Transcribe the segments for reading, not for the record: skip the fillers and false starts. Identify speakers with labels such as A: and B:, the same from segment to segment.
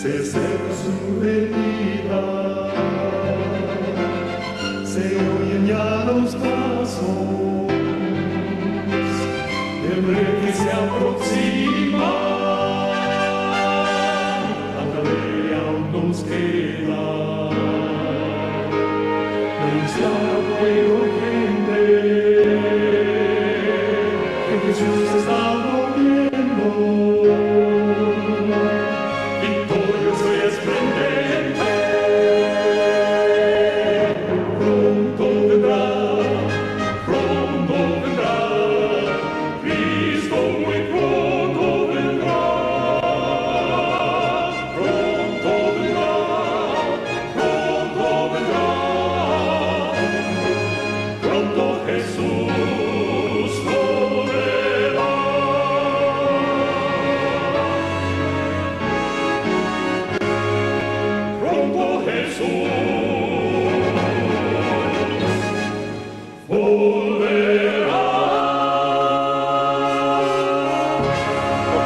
A: se acerca su venida, se oyen ya los pasos del rey que se aproxima, tanta ley aún nos queda, anunciar a pueblo y gente que Jesús está volviendo.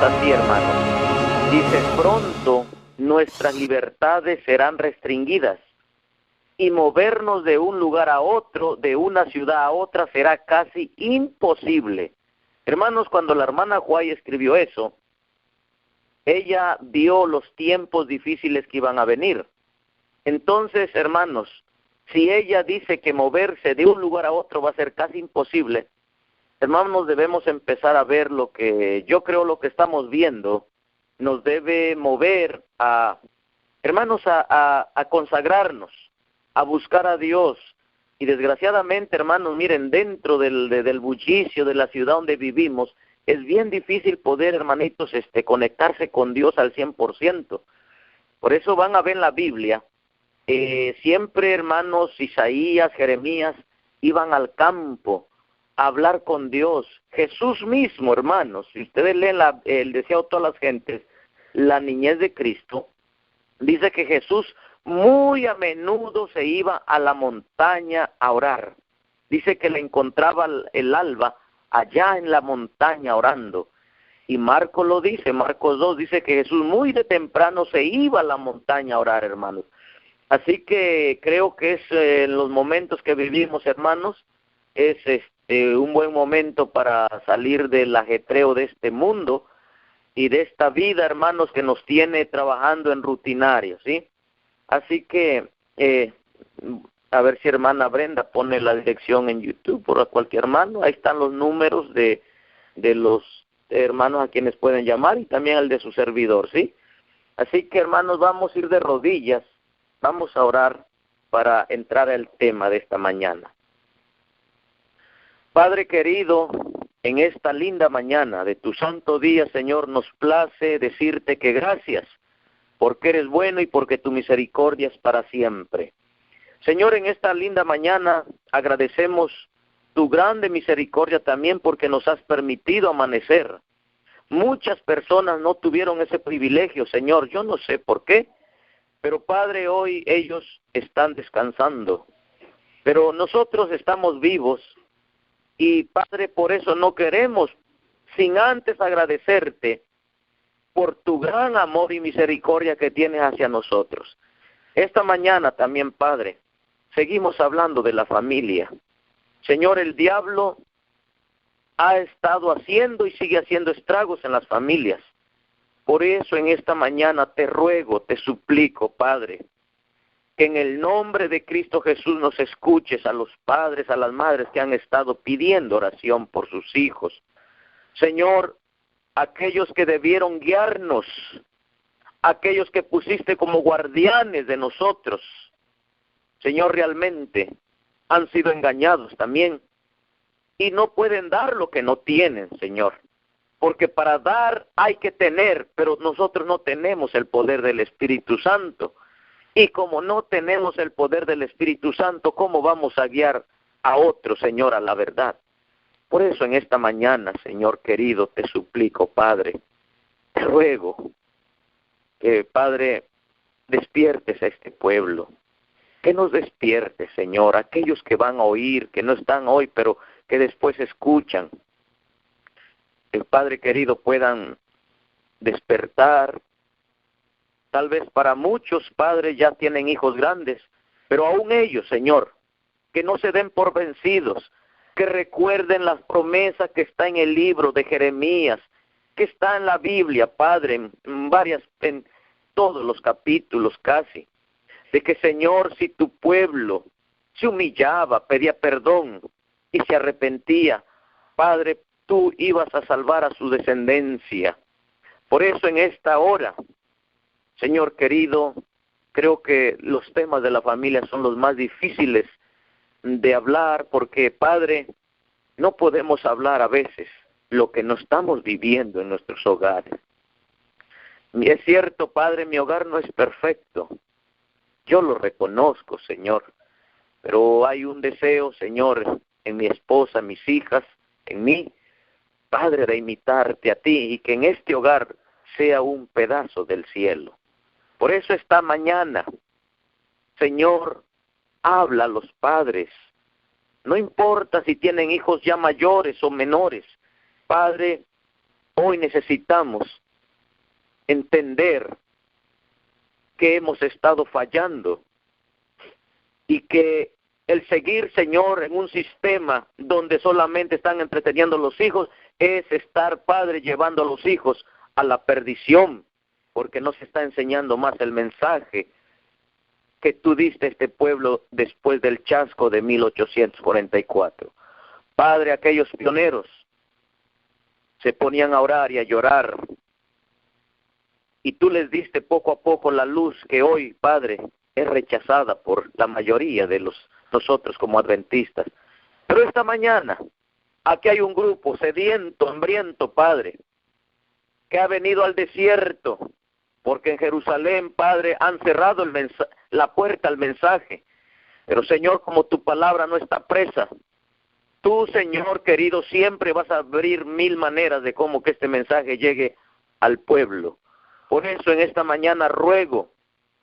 B: Así, hermanos, dice: pronto nuestras libertades serán restringidas y movernos de un lugar a otro, de una ciudad a otra, será casi imposible. Hermanos, cuando la hermana White escribió eso, ella vio los tiempos difíciles que iban a venir. Entonces, hermanos, si ella dice que moverse de un lugar a otro va a ser casi imposible, hermanos, debemos empezar a ver lo que yo creo lo que estamos viendo nos debe mover a, hermanos, a consagrarnos, a buscar a Dios. Y desgraciadamente, hermanos, miren, dentro del bullicio de la ciudad donde vivimos, es bien difícil poder, hermanitos, conectarse con Dios al 100%. Por eso van a ver en la Biblia, siempre, hermanos, Isaías, Jeremías, iban al campo a hablar con Dios. Jesús mismo, hermanos, si ustedes leen el deseado de todas las gentes, la niñez de Cristo, dice que Jesús muy a menudo se iba a la montaña a orar. Dice que le encontraba el alba allá en la montaña orando. Y Marcos lo dice, Marcos 2 dice que Jesús muy de temprano se iba a la montaña a orar, hermanos. Así que creo que es en los momentos que vivimos, hermanos, es un buen momento para salir del ajetreo de este mundo y de esta vida, hermanos, que nos tiene trabajando en rutinario, ¿sí? Así que, a ver si hermana Brenda pone la dirección en YouTube por cualquier mano. Ahí están los números de los hermanos a quienes pueden llamar y también el de su servidor, ¿sí? Así que, hermanos, vamos a ir de rodillas, vamos a orar para entrar al tema de esta mañana. Padre querido, en esta linda mañana de tu santo día, Señor, nos place decirte que gracias, porque eres bueno y porque tu misericordia es para siempre. Señor, en esta linda mañana agradecemos tu grande misericordia también porque nos has permitido amanecer. Muchas personas no tuvieron ese privilegio, Señor, yo no sé por qué, pero Padre, hoy ellos están descansando, pero nosotros estamos vivos. Y Padre, por eso no queremos, sin antes agradecerte por tu gran amor y misericordia que tienes hacia nosotros. Esta mañana también, Padre, seguimos hablando de la familia. Señor, el diablo ha estado haciendo y sigue haciendo estragos en las familias. Por eso en esta mañana te ruego, te suplico, Padre, que en el nombre de Cristo Jesús nos escuches a los padres, a las madres que han estado pidiendo oración por sus hijos. Señor, aquellos que debieron guiarnos, aquellos que pusiste como guardianes de nosotros, Señor, realmente han sido engañados también y no pueden dar lo que no tienen, Señor. Porque para dar hay que tener, pero nosotros no tenemos el poder del Espíritu Santo. Y como no tenemos el poder del Espíritu Santo, ¿cómo vamos a guiar a otros, Señor, a la verdad? Por eso en esta mañana, Señor querido, te suplico, Padre, te ruego que, Padre, despiertes a este pueblo, que nos despiertes, Señor, aquellos que van a oír, que no están hoy, pero que después escuchan, que, Padre querido, puedan despertar, Tal vez para muchos padres ya tienen hijos grandes, pero aún ellos, Señor, que no se den por vencidos, que recuerden las promesas que está en el libro de Jeremías, que está en la Biblia, Padre, en todos los capítulos casi, de que, Señor, si tu pueblo se humillaba, pedía perdón y se arrepentía, Padre, tú ibas a salvar a su descendencia. Por eso en esta hora, Señor querido, creo que los temas de la familia son los más difíciles de hablar, porque, Padre, no podemos hablar a veces lo que no estamos viviendo en nuestros hogares. Es cierto, Padre, mi hogar no es perfecto. Yo lo reconozco, Señor. Pero hay un deseo, Señor, en mi esposa, en mis hijas, en mí, Padre, de imitarte a ti y que en este hogar sea un pedazo del cielo. Por eso esta mañana, Señor, habla a los padres. No importa si tienen hijos ya mayores o menores. Padre, hoy necesitamos entender que hemos estado fallando y que el seguir, Señor, en un sistema donde solamente están entreteniendo a los hijos es estar, Padre, llevando a los hijos a la perdición, porque no se está enseñando más el mensaje que tú diste a este pueblo después del chasco de 1844. Padre, aquellos pioneros se ponían a orar y a llorar, y tú les diste poco a poco la luz que hoy, Padre, es rechazada por la mayoría de nosotros como adventistas. Pero esta mañana, aquí hay un grupo sediento, hambriento, Padre, que ha venido al desierto, porque en Jerusalén, Padre, han cerrado la puerta al mensaje. Pero, Señor, como tu palabra no está presa, tú, Señor querido, siempre vas a abrir 1000 maneras de cómo que este mensaje llegue al pueblo. Por eso en esta mañana ruego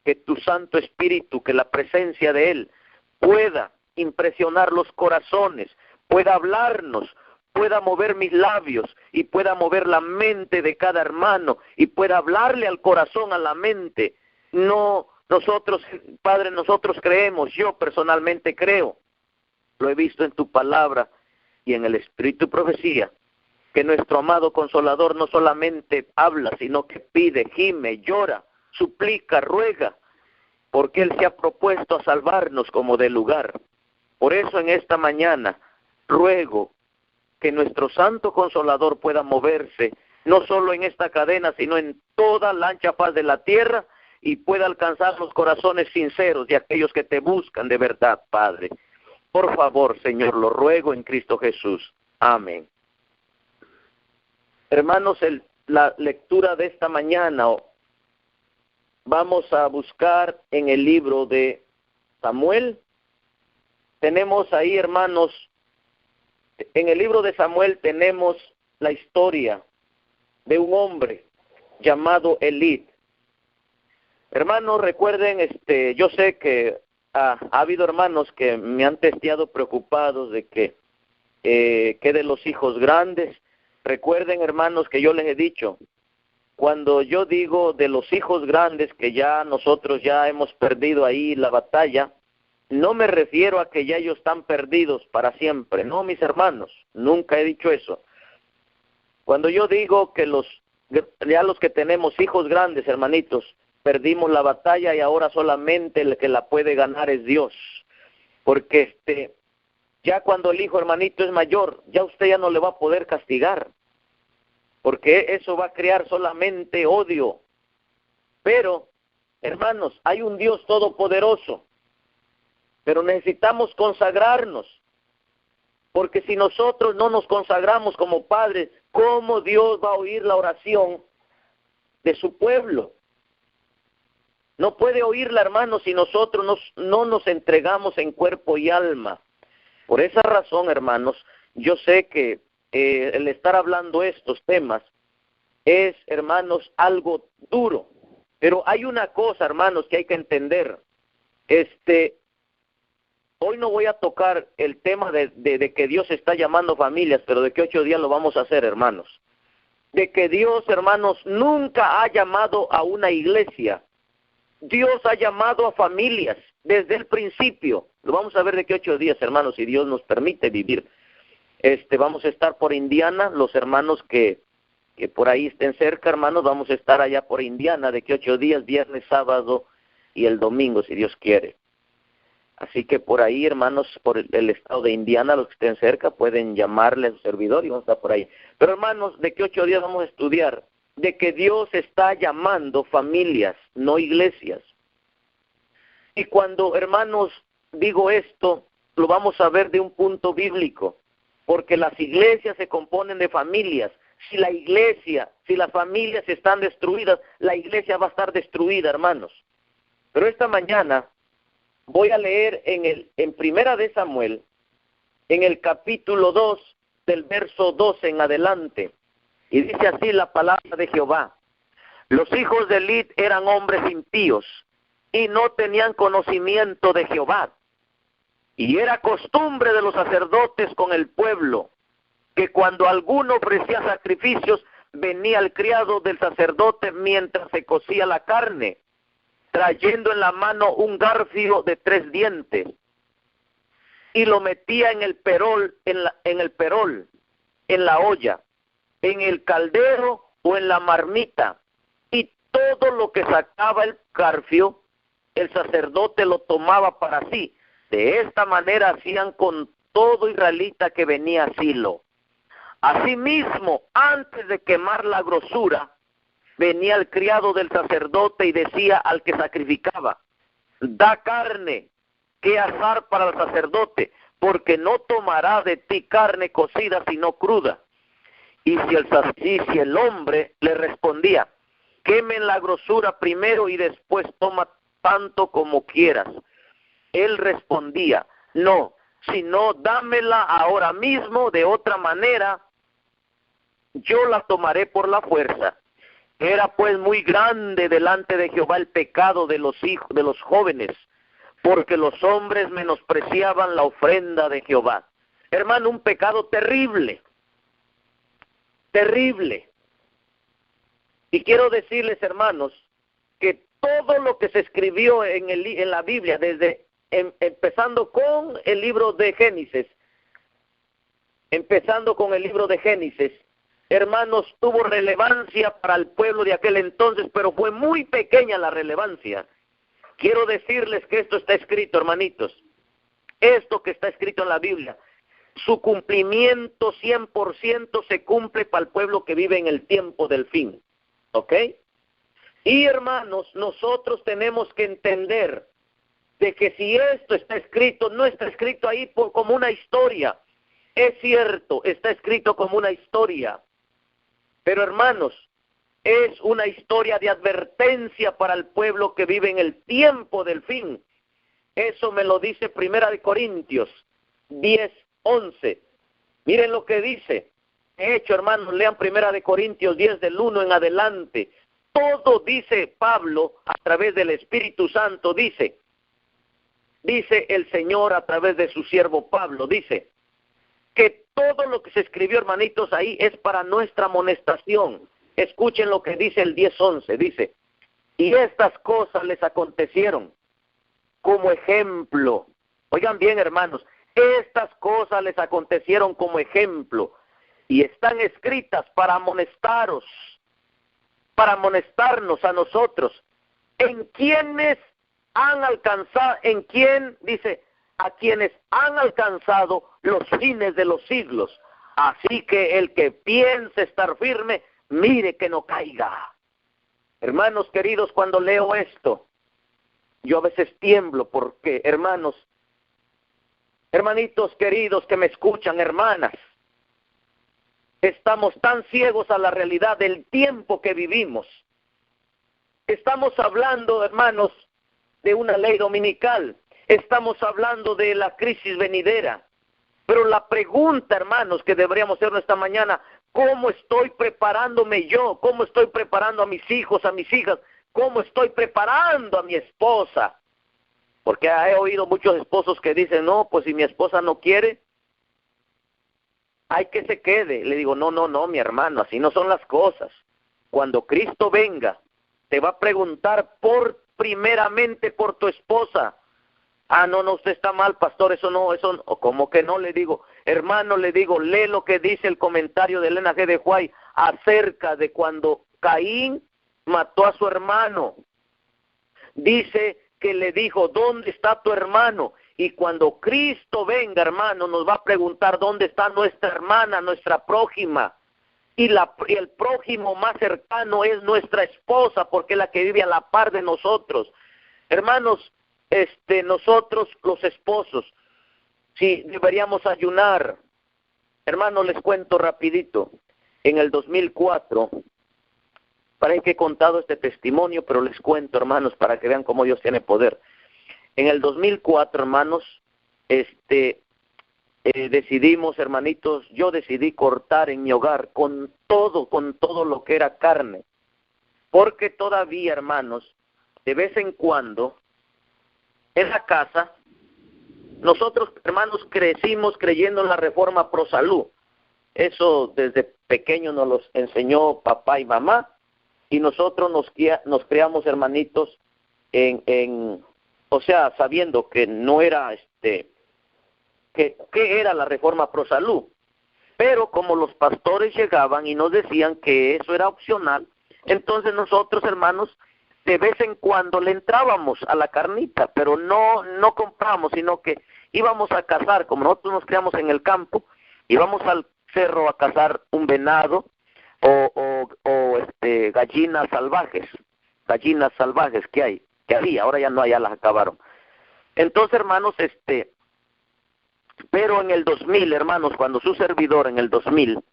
B: que tu Santo Espíritu, que la presencia de Él pueda impresionar los corazones, pueda hablarnos, pueda mover mis labios y pueda mover la mente de cada hermano y pueda hablarle al corazón, a la mente. No, nosotros, Padre, nosotros creemos, yo personalmente creo, lo he visto en tu palabra y en el Espíritu de Profecía, que nuestro amado Consolador no solamente habla, sino que pide, gime, llora, suplica, ruega, porque Él se ha propuesto a salvarnos como de lugar. Por eso en esta mañana ruego que nuestro Santo Consolador pueda moverse, no solo en esta cadena, sino en toda la ancha faz de la tierra, y pueda alcanzar los corazones sinceros de aquellos que te buscan de verdad, Padre. Por favor, Señor, lo ruego en Cristo Jesús. Amén. Hermanos, la lectura de esta mañana vamos a buscar en el libro de Samuel. Tenemos ahí, hermanos, en el libro de Samuel tenemos la historia de un hombre llamado Elí. Hermanos, recuerden, yo sé que ha habido hermanos que me han testeado preocupados de que de los hijos grandes. Recuerden, hermanos, que yo les he dicho, cuando yo digo de los hijos grandes que ya nosotros ya hemos perdido ahí la batalla, no me refiero a que ya ellos están perdidos para siempre. No, mis hermanos, nunca he dicho eso. Cuando yo digo que ya los que tenemos hijos grandes, hermanitos, perdimos la batalla y ahora solamente el que la puede ganar es Dios. Porque ya cuando el hijo, hermanito, es mayor, ya usted ya no le va a poder castigar, porque eso va a crear solamente odio. Pero, hermanos, hay un Dios todopoderoso, pero necesitamos consagrarnos, porque si nosotros no nos consagramos como padres, ¿cómo Dios va a oír la oración de su pueblo? No puede oírla, hermanos, si nosotros no nos entregamos en cuerpo y alma. Por esa razón, hermanos, yo sé que el estar hablando estos temas es, hermanos, algo duro. Pero hay una cosa, hermanos, que hay que entender. Hoy no voy a tocar el tema de que Dios está llamando familias, pero de que 8 días lo vamos a hacer, hermanos. De que Dios, hermanos, nunca ha llamado a una iglesia Dios ha llamado a familias desde el principio. Lo vamos a ver de aquí 8 días, hermanos, si Dios nos permite vivir. Vamos a estar por Indiana, los hermanos que por ahí estén cerca, hermanos, vamos a estar allá por Indiana de aquí 8 días, viernes, sábado y el domingo, si Dios quiere. Así que por ahí, hermanos, por el estado de Indiana, los que estén cerca, pueden llamarle a su servidor y vamos a estar por ahí. Pero, hermanos, de que 8 días vamos a estudiar de que Dios está llamando familias, no iglesias. Y cuando, hermanos, digo esto, lo vamos a ver de un punto bíblico, porque las iglesias se componen de familias. Si la iglesia, si las familias están destruidas, la iglesia va a estar destruida, hermanos. Pero esta mañana voy a leer en Primera de Samuel, en el capítulo 2, del verso 12 en adelante. Y dice así la palabra de Jehová: los hijos de Elí eran hombres impíos y no tenían conocimiento de Jehová. Y era costumbre de los sacerdotes con el pueblo, que cuando alguno ofrecía sacrificios, venía el criado del sacerdote mientras se cocía la carne, trayendo en la mano un garfio de 3 dientes, y lo metía en el perol, en la olla, en el caldero o en la marmita, y todo lo que sacaba el garfio, el sacerdote lo tomaba para sí. De esta manera hacían con todo israelita que venía a Silo. Asimismo, antes de quemar la grosura, venía el criado del sacerdote y decía al que sacrificaba: da carne que asar para el sacerdote, porque no tomará de ti carne cocida sino cruda. Y si el hombre le respondía: quemen la grosura primero y después toma tanto como quieras, él respondía: no, sino dámela ahora mismo, de otra manera yo la tomaré por la fuerza. Era pues muy grande delante de Jehová el pecado de los hijos, de los jóvenes, porque los hombres menospreciaban la ofrenda de Jehová. Hermano, un pecado terrible, terrible. Y quiero decirles, hermanos, que todo lo que se escribió en la Biblia, desde empezando con el libro de Génesis, hermanos, tuvo relevancia para el pueblo de aquel entonces, pero fue muy pequeña la relevancia. Quiero decirles que esto está escrito, hermanitos, esto que está escrito en la Biblia, su cumplimiento 100% se cumple para el pueblo que vive en el tiempo del fin, ¿ok? Y hermanos, nosotros tenemos que entender de que si esto está escrito, no está escrito ahí como una historia. Es cierto, está escrito como una historia, pero hermanos, es una historia de advertencia para el pueblo que vive en el tiempo del fin. Eso me lo dice Primera de Corintios 10:11. Miren lo que dice. De hecho, hermanos, lean Primera de Corintios 10 del 1 en adelante. Todo dice Pablo a través del Espíritu Santo, dice el Señor a través de su siervo Pablo, dice que todo lo que se escribió, hermanitos, ahí es para nuestra amonestación. Escuchen lo que dice el 10:11, dice: y estas cosas les acontecieron como ejemplo. Oigan bien, hermanos, estas cosas les acontecieron como ejemplo, y están escritas para amonestarnos a nosotros, en quienes han alcanzado, dice, a quienes han alcanzado los fines de los siglos. Así que el que piense estar firme, mire que no caiga. Hermanos queridos, cuando leo esto, yo a veces tiemblo porque, hermanitos queridos que me escuchan, hermanas, estamos tan ciegos a la realidad del tiempo que vivimos. Estamos hablando, hermanos, de una ley dominical. Estamos hablando de la crisis venidera. Pero la pregunta, hermanos, que deberíamos hacer esta mañana: ¿cómo estoy preparándome yo? ¿Cómo estoy preparando a mis hijos, a mis hijas? ¿Cómo estoy preparando a mi esposa? Porque he oído muchos esposos que dicen: no, pues si mi esposa no quiere, hay que se quede. Le digo: no, mi hermano, así no son las cosas. Cuando Cristo venga, te va a preguntar por primeramente por tu esposa. Ah, no, usted está mal, pastor, eso no, como que no, le digo, hermano, le digo, lee lo que dice el comentario de Elena G. de White acerca de cuando Caín mató a su hermano. Dice que le dijo, ¿dónde está tu hermano? Y cuando Cristo venga, hermano, nos va a preguntar dónde está nuestra hermana, nuestra prójima. Y el prójimo más cercano es nuestra esposa, porque es la que vive a la par de nosotros. Hermanos, nosotros los esposos, si deberíamos ayunar. Hermanos, les cuento rapidito. En el 2004, parece que he contado este testimonio, pero les cuento, hermanos, para que vean cómo Dios tiene poder. En el 2004, hermanos, decidimos, hermanitos, yo decidí cortar en mi hogar con todo lo que era carne. Porque todavía, hermanos, de vez en cuando, en la casa, nosotros, hermanos, crecimos creyendo en la reforma pro salud. Eso desde pequeño nos los enseñó papá y mamá, y nosotros nos criamos, hermanitos, o sea, sabiendo que no era, que era la reforma pro salud. Pero como los pastores llegaban y nos decían que eso era opcional, entonces nosotros, hermanos, de vez en cuando le entrábamos a la carnita, pero no compramos, sino que íbamos a cazar. Como nosotros nos criamos en el campo, íbamos al cerro a cazar un venado o gallinas salvajes que había, ahora ya no, ya las acabaron. Entonces, hermanos, pero en el 2000, hermanos, cuando su servidor en el 2000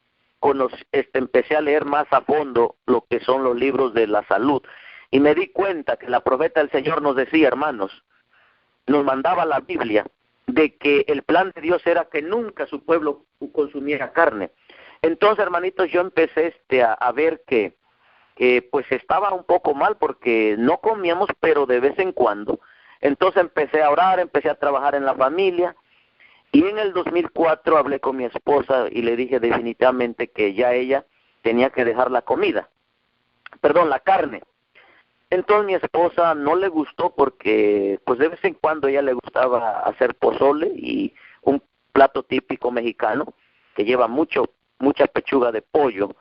B: empecé a leer más a fondo lo que son los libros de la salud, y me di cuenta que la profeta del Señor nos decía, hermanos, nos mandaba la Biblia, de que el plan de Dios era que nunca su pueblo consumiera carne. Entonces, hermanitos, yo empecé a ver que pues estaba un poco mal porque no comíamos, pero de vez en cuando. Entonces empecé a orar, empecé a trabajar en la familia, y en el 2004 hablé con mi esposa y le dije definitivamente que ya ella tenía que dejar la carne. Entonces mi esposa no le gustó porque pues de vez en cuando a ella le gustaba hacer pozole y un plato típico mexicano que lleva mucha pechuga de pollo.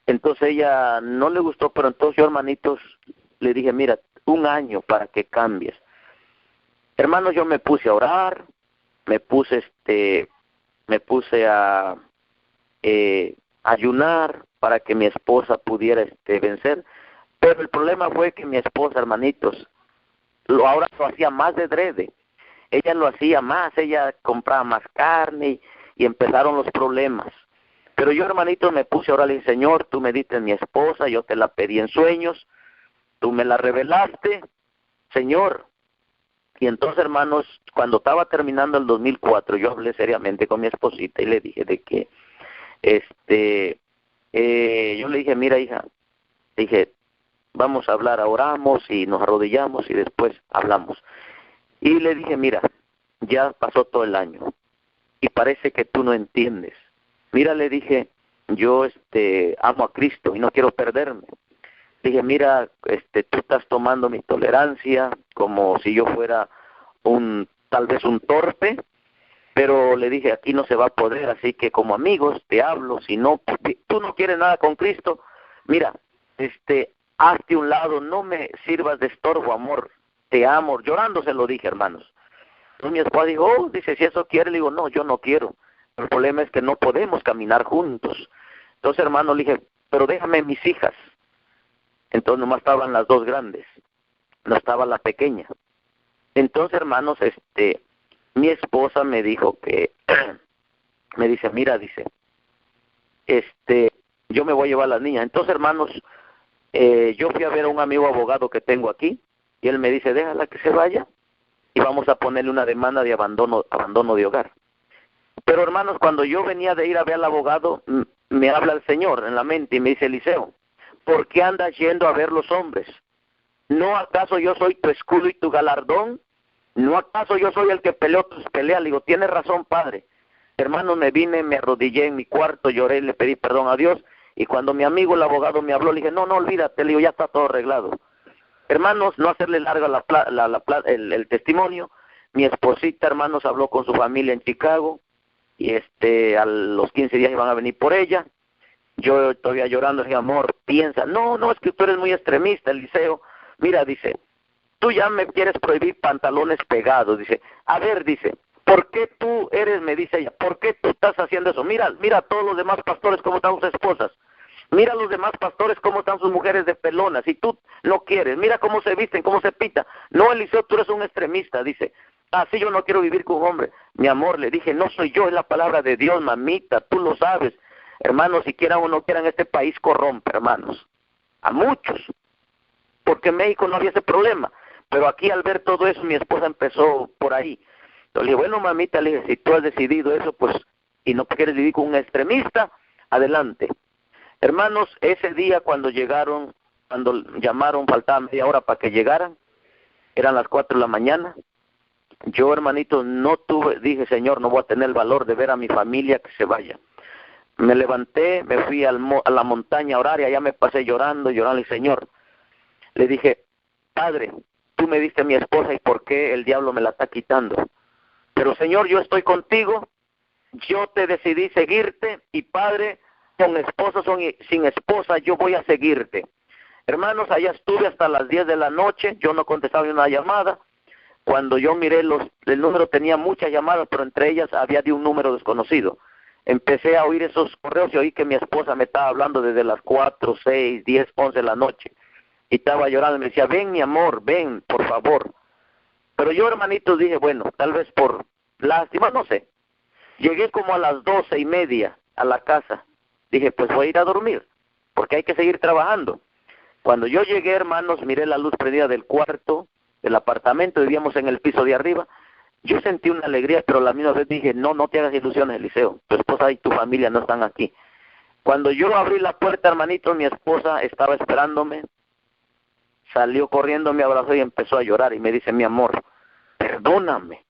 B: Entonces ella no le gustó, pero entonces yo, hermanitos, le dije, mira, 1 año para que cambies. Hermanos, yo me puse a orar, me puse a ayunar para que mi esposa pudiera vencer. Pero el problema fue que mi esposa, hermanitos, ahora lo hacía más de drede. Ella lo hacía más, ella compraba más carne y empezaron los problemas. Pero yo, hermanitos, me puse a orar, le dije, Señor, tú me diste mi esposa, yo te la pedí en sueños, tú me la revelaste, Señor. Y entonces, hermanos, cuando estaba terminando el 2004, yo hablé seriamente con mi esposita y le dije de que, yo le dije, mira, hija, dije, vamos a hablar, oramos y nos arrodillamos y después hablamos. Y le dije, mira, ya pasó todo el año y parece que tú no entiendes. Mira, le dije, yo amo a Cristo y no quiero perderme. Dije, mira, tú estás tomando mi tolerancia como si yo fuera tal vez un torpe, pero le dije, aquí no se va a poder, así que como amigos te hablo, si no, tú no quieres nada con Cristo, mira, hazte un lado, no me sirvas de estorbo, amor, te amo. Llorando se lo dije, hermanos. Entonces mi esposa dijo, dice, si eso quiere, le digo, no, yo no quiero. El problema es que no podemos caminar juntos. Entonces, hermano, le dije, pero déjame mis hijas. Entonces nomás estaban las 2 grandes, no estaba la pequeña. Entonces, hermanos, mi esposa me dijo que, me dice, mira, dice, yo me voy a llevar a las niñas. Entonces, hermanos, yo fui a ver a un amigo abogado que tengo aquí, y él me dice, déjala que se vaya, y vamos a ponerle una demanda de abandono de hogar. Pero, hermanos, cuando yo venía de ir a ver al abogado, me habla el Señor en la mente y me dice, Eliseo, ¿por qué andas yendo a ver los hombres? ¿No acaso yo soy tu escudo y tu galardón? ¿No acaso yo soy el que peleó tus peleas? Le digo, tienes razón, padre. Hermano, me vine, me arrodillé en mi cuarto, lloré y le pedí perdón a Dios. Y cuando mi amigo, el abogado, me habló, le dije, no, olvídate, le digo, ya está todo arreglado. Hermanos, no hacerle larga el testimonio, mi esposita, hermanos, habló con su familia en Chicago, y a los 15 días iban a venir por ella. Yo todavía llorando, dije, amor, piensa, no, es que tú eres muy extremista, Eliseo. Mira, dice, tú ya me quieres prohibir pantalones pegados, dice, a ver, dice, ¿por qué tú eres, me dice ella, por qué tú estás haciendo eso? Mira a todos los demás pastores cómo están sus esposas, mira a los demás pastores cómo están sus mujeres de pelonas, y tú no quieres, mira cómo se visten, cómo se pita. No, Eliseo, tú eres un extremista, dice, así yo no quiero vivir con un hombre. Mi amor, le dije, no soy yo, es la palabra de Dios, mamita, tú lo sabes. Hermanos, si quieran o no quieran, este país corrompe, hermanos, a muchos, porque en México no había ese problema. Pero aquí al ver todo eso, mi esposa empezó por ahí. Entonces le dije, bueno, mamita, le dije, si tú has decidido eso, pues, y no quieres vivir con un extremista, adelante. Hermanos, ese día cuando llamaron, faltaba media hora para que llegaran, eran las 4 de la mañana. Yo, hermanito, dije, Señor, no voy a tener el valor de ver a mi familia que se vaya. Me levanté, me fui a la montaña a orar, y allá me pasé llorando, y Señor, le dije, Padre, tú me diste a mi esposa, ¿y por qué el diablo me la está quitando? Pero Señor, yo estoy contigo, yo te decidí seguirte, y Padre, con esposa o sin esposa, yo voy a seguirte. Hermanos, allá estuve hasta las 10 de la noche, yo no contestaba ni una llamada. Cuando yo miré el número, tenía muchas llamadas, pero entre ellas había de un número desconocido. Empecé a oír esos correos y oí que mi esposa me estaba hablando desde las 4, 6, 10, 11 de la noche. Y estaba llorando y me decía, ven mi amor, ven, por favor. Pero yo, hermanitos, dije, bueno, tal vez por lástima, no sé. Llegué como a las 12:30 a la casa. Dije, pues voy a ir a dormir, porque hay que seguir trabajando. Cuando yo llegué, hermanos, miré la luz prendida del cuarto, del apartamento, vivíamos en el piso de arriba. Yo sentí una alegría, pero a la misma vez dije, no te hagas ilusiones, Eliseo. Tu esposa y tu familia no están aquí. Cuando yo abrí la puerta, hermanito, mi esposa estaba esperándome. Salió corriendo, me abrazó y empezó a llorar. Y me dice, mi amor, perdóname.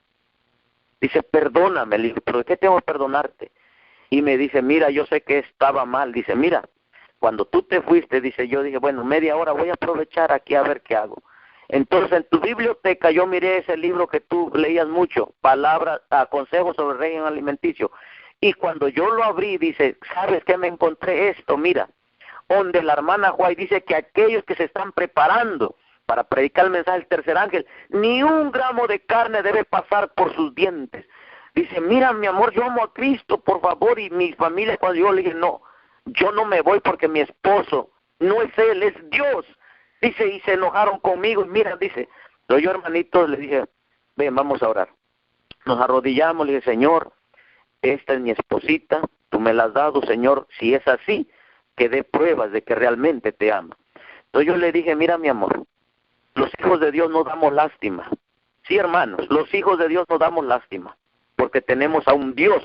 B: Dice, perdóname. Le dije, ¿pero de qué tengo que perdonarte? Y me dice, mira, yo sé que estaba mal. Dice, mira, cuando tú te fuiste, dice, yo dije, bueno, media hora voy a aprovechar aquí a ver qué hago. Entonces, en tu biblioteca yo miré ese libro que tú leías mucho, consejos sobre el régimen alimenticio. Y cuando yo lo abrí, dice, ¿sabes qué me encontré esto? Mira, donde la hermana White dice que aquellos que se están preparando para predicar el mensaje del tercer ángel, ni un gramo de carne debe pasar por sus dientes. Dice, mira, mi amor, yo amo a Cristo, por favor, y mi familia, cuando yo le dije, no, yo no me voy porque mi esposo no es él, es Dios. Dice, y se enojaron conmigo, y mira, dice, pero yo, hermanito, le dije, ven, vamos a orar. Nos arrodillamos, le dije, Señor, esta es mi esposita, tú me la has dado, Señor, si es así, que dé pruebas de que realmente te ama. Entonces yo le dije, mira, mi amor, los hijos de Dios no damos lástima. Sí, hermanos, los hijos de Dios no damos lástima, porque tenemos a un Dios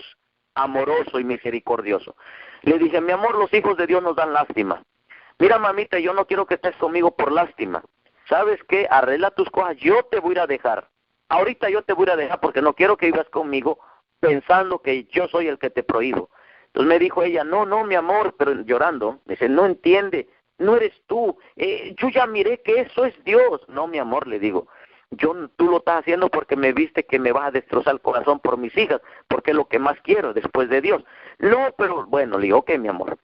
B: amoroso y misericordioso. Le dije, mi amor, los hijos de Dios nos dan lástima. Mira, mamita, yo no quiero que estés conmigo por lástima. ¿Sabes qué? Arregla tus cosas, yo te voy a ir a dejar. Ahorita yo te voy a ir a dejar porque no quiero que vivas conmigo pensando que yo soy el que te prohíbo. Entonces me dijo ella, no, mi amor, pero llorando, me dice, no entiende, no eres tú, yo ya miré que eso es Dios. No, mi amor, le digo, tú lo estás haciendo porque me viste que me vas a destrozar el corazón por mis hijas, porque es lo que más quiero después de Dios. No, pero bueno, le digo, ok, mi amor,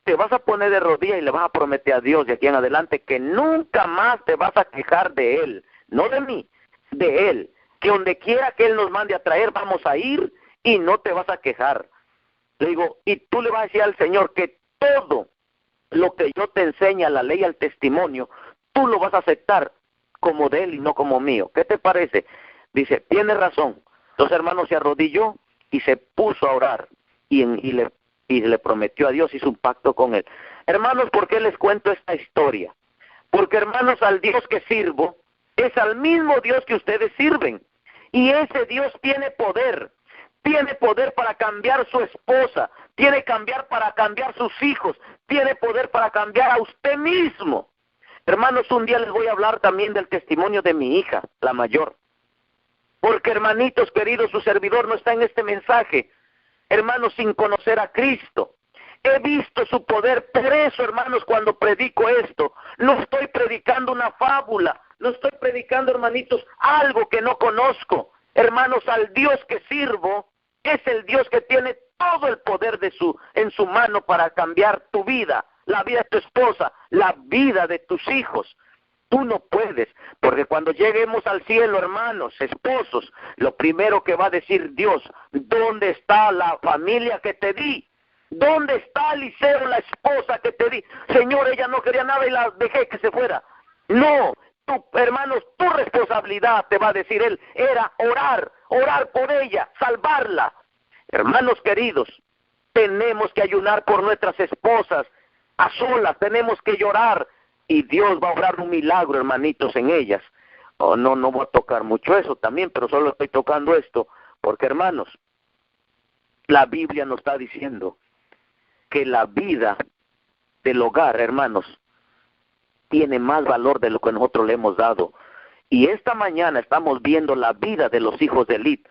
B: te vas a poner de rodillas y le vas a prometer a Dios de aquí en adelante que nunca más te vas a quejar de Él, no de mí, de Él, que donde quiera que Él nos mande a traer, vamos a ir y no te vas a quejar. Le digo, y tú le vas a decir al Señor que todo lo que yo te enseña, la ley, al testimonio, tú lo vas a aceptar como de Él y no como mío. ¿Qué te parece? Dice, tiene razón. Entonces, hermano, se arrodilló y se puso a orar y le prometió a Dios, hizo un pacto con Él. Hermanos, ¿por qué les cuento esta historia? Porque, hermanos, al Dios que sirvo es al mismo Dios que ustedes sirven. Y ese Dios tiene poder para cambiar su esposa, tiene para cambiar sus hijos, tiene poder para cambiar a usted mismo. Hermanos, un día les voy a hablar también del testimonio de mi hija, la mayor. Porque, hermanitos queridos, su servidor no está en este mensaje, hermanos, sin conocer a Cristo. He visto su poder. Por eso, hermanos, cuando predico esto, no estoy predicando una fábula, no estoy predicando, hermanitos, algo que no conozco. Hermanos, al Dios que sirvo es el Dios que tiene todo el poder en su mano para cambiar tu vida, la vida de tu esposa, la vida de tus hijos. Tú no puedes, porque cuando lleguemos al cielo, hermanos, esposos, lo primero que va a decir Dios: ¿dónde está la familia que te di? ¿Dónde está Eliseo, la esposa que te di? Señor, ella no quería nada y la dejé que se fuera. No, tú, hermanos, tu responsabilidad, te va a decir Él, era orar por ella, salvarla. Hermanos queridos, tenemos que ayunar por nuestras esposas, a solas, tenemos que llorar, y Dios va a obrar un milagro, hermanitos, en ellas. Oh, no voy a tocar mucho eso también, pero solo estoy tocando esto, porque, hermanos, la Biblia nos está diciendo que la vida del hogar, hermanos, tiene más valor de lo que nosotros le hemos dado. Y esta mañana estamos viendo la vida de los hijos de Elí.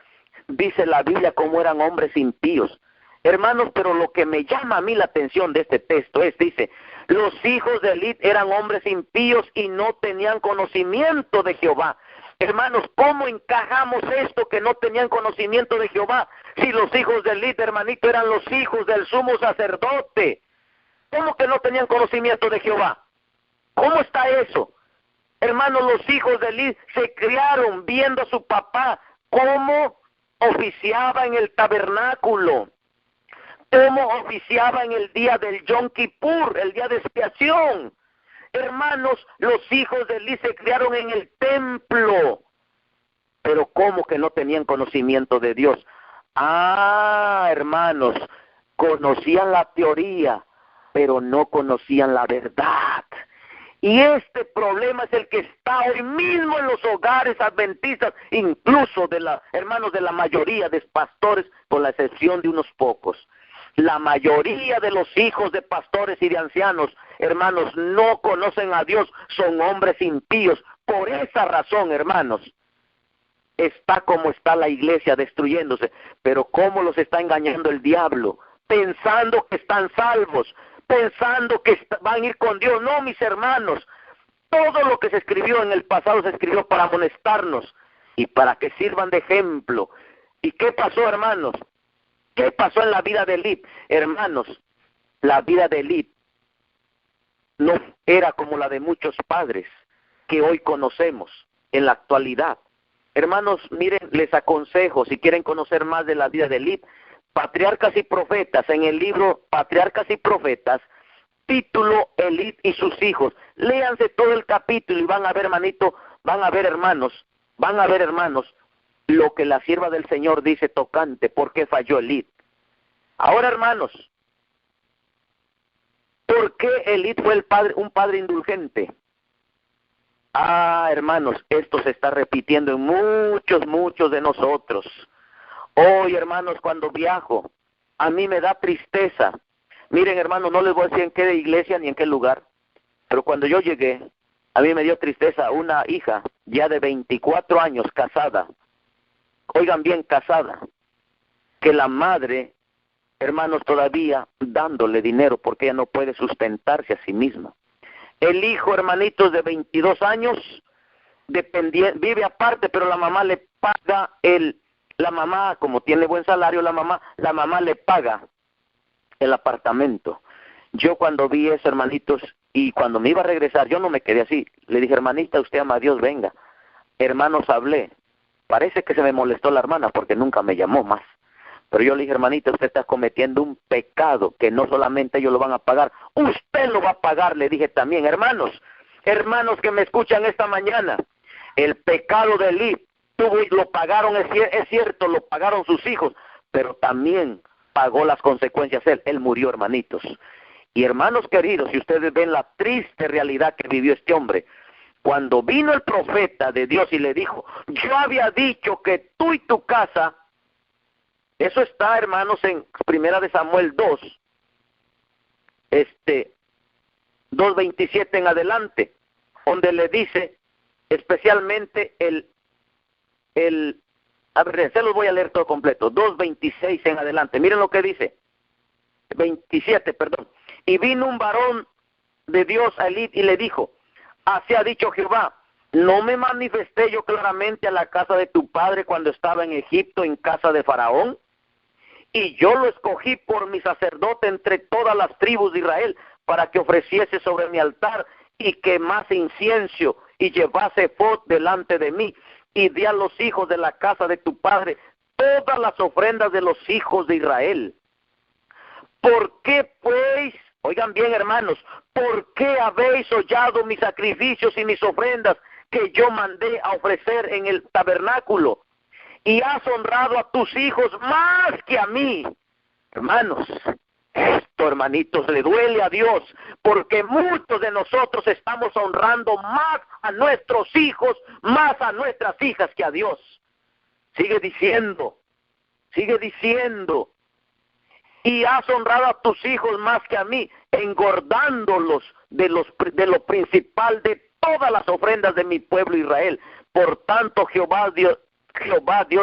B: Dice la Biblia cómo eran hombres impíos. Hermanos, pero lo que me llama a mí la atención de este texto dice, los hijos de Elí eran hombres impíos y no tenían conocimiento de Jehová. Hermanos, ¿cómo encajamos esto que no tenían conocimiento de Jehová? Si los hijos de Elí, hermanito, eran los hijos del sumo sacerdote. ¿Cómo que no tenían conocimiento de Jehová? ¿Cómo está eso? Hermanos, los hijos de Elí se criaron viendo a su papá cómo oficiaba en el tabernáculo, cómo oficiaba en el día del Yom Kippur, el día de expiación. Hermanos, los hijos de Elí se criaron en el templo, pero ¿cómo que no tenían conocimiento de Dios? Hermanos, conocían la teoría, pero no conocían la verdad. Y este problema es el que está hoy mismo en los hogares adventistas, incluso hermanos, de la mayoría de pastores, con la excepción de unos pocos. La mayoría de los hijos de pastores y de ancianos, hermanos, no conocen a Dios, son hombres impíos. Por esa razón, hermanos, está como está la iglesia destruyéndose. Pero ¿cómo los está engañando el diablo? Pensando que están salvos, pensando que van a ir con Dios. No, mis hermanos, todo lo que se escribió en el pasado se escribió para amonestarnos y para que sirvan de ejemplo. ¿Y qué pasó, hermanos? ¿Qué pasó en la vida de Elí? Hermanos, la vida de Elí no era como la de muchos padres que hoy conocemos en la actualidad. Hermanos, miren, les aconsejo, si quieren conocer más de la vida de Elí, Patriarcas y Profetas, en el libro Patriarcas y Profetas, título Elí y sus hijos. Léanse todo el capítulo y van a ver, hermanito, van a ver, hermanos, lo que la sierva del Señor dice tocante, por qué falló Elí. Ahora, hermanos, ¿por qué Elí fue un padre indulgente? Hermanos, esto se está repitiendo en muchos de nosotros. Hoy, hermanos, cuando viajo, a mí me da tristeza. Miren, hermanos, no les voy a decir en qué iglesia ni en qué lugar, pero cuando yo llegué, a mí me dio tristeza una hija ya de 24 años, casada. Oigan bien, casada. Que la madre, hermanos, todavía dándole dinero porque ella no puede sustentarse a sí misma. El hijo, hermanitos, de 22 años, vive aparte, pero la mamá le paga la mamá, como tiene buen salario, la mamá le paga el apartamento. Yo cuando vi eso, hermanitos, y cuando me iba a regresar, yo no me quedé así. Le dije, hermanita, usted ama a Dios, venga. Hermanos, hablé. Parece que se me molestó la hermana porque nunca me llamó más. Pero yo le dije, hermanita, usted está cometiendo un pecado que no solamente ellos lo van a pagar, usted lo va a pagar, le dije también. Hermanos que me escuchan esta mañana, el pecado de Elí, lo pagaron, es cierto, lo pagaron sus hijos, pero también pagó las consecuencias él murió, hermanitos. Y hermanos queridos, si ustedes ven la triste realidad que vivió este hombre, cuando vino el profeta de Dios y le dijo, yo había dicho que tú y tu casa, eso está, hermanos, en Primera de Samuel 2:27 en adelante, donde le dice especialmente a ver, se los voy a leer todo completo, 2:26 en adelante. Miren lo que dice. 27, perdón. Y vino un varón de Dios a Elí y le dijo, así ha dicho Jehová, ¿no me manifesté yo claramente a la casa de tu padre cuando estaba en Egipto, en casa de Faraón? Y yo lo escogí por mi sacerdote entre todas las tribus de Israel, para que ofreciese sobre mi altar y quemase incienso y llevase ephod delante de mí. Y di a los hijos de la casa de tu padre todas las ofrendas de los hijos de Israel. ¿Por qué pues, oigan bien hermanos, por qué habéis hollado mis sacrificios y mis ofrendas que yo mandé a ofrecer en el tabernáculo? Y has honrado a tus hijos más que a mí. Hermanos, esto, hermanitos, le duele a Dios, porque muchos de nosotros estamos honrando más a nuestros hijos, más a nuestras hijas que a Dios. Sigue diciendo, y has honrado a tus hijos más que a mí, engordándolos de lo principal de todas las ofrendas de mi pueblo Israel. Por tanto, Jehová Dios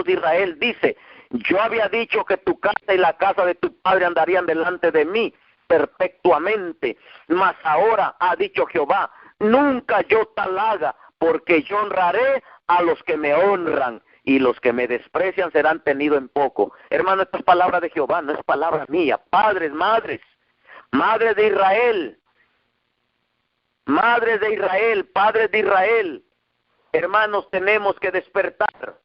B: de Israel dice, yo había dicho que tu casa y la casa de tu padre andarían delante de mí perpetuamente, mas ahora ha dicho Jehová, nunca yo tal haga, porque yo honraré a los que me honran, y los que me desprecian serán tenidos en poco. Hermano, esta es palabra de Jehová, no es palabra mía. Padres, madres de Israel, madres de Israel, padres de Israel, hermanos, tenemos que despertar,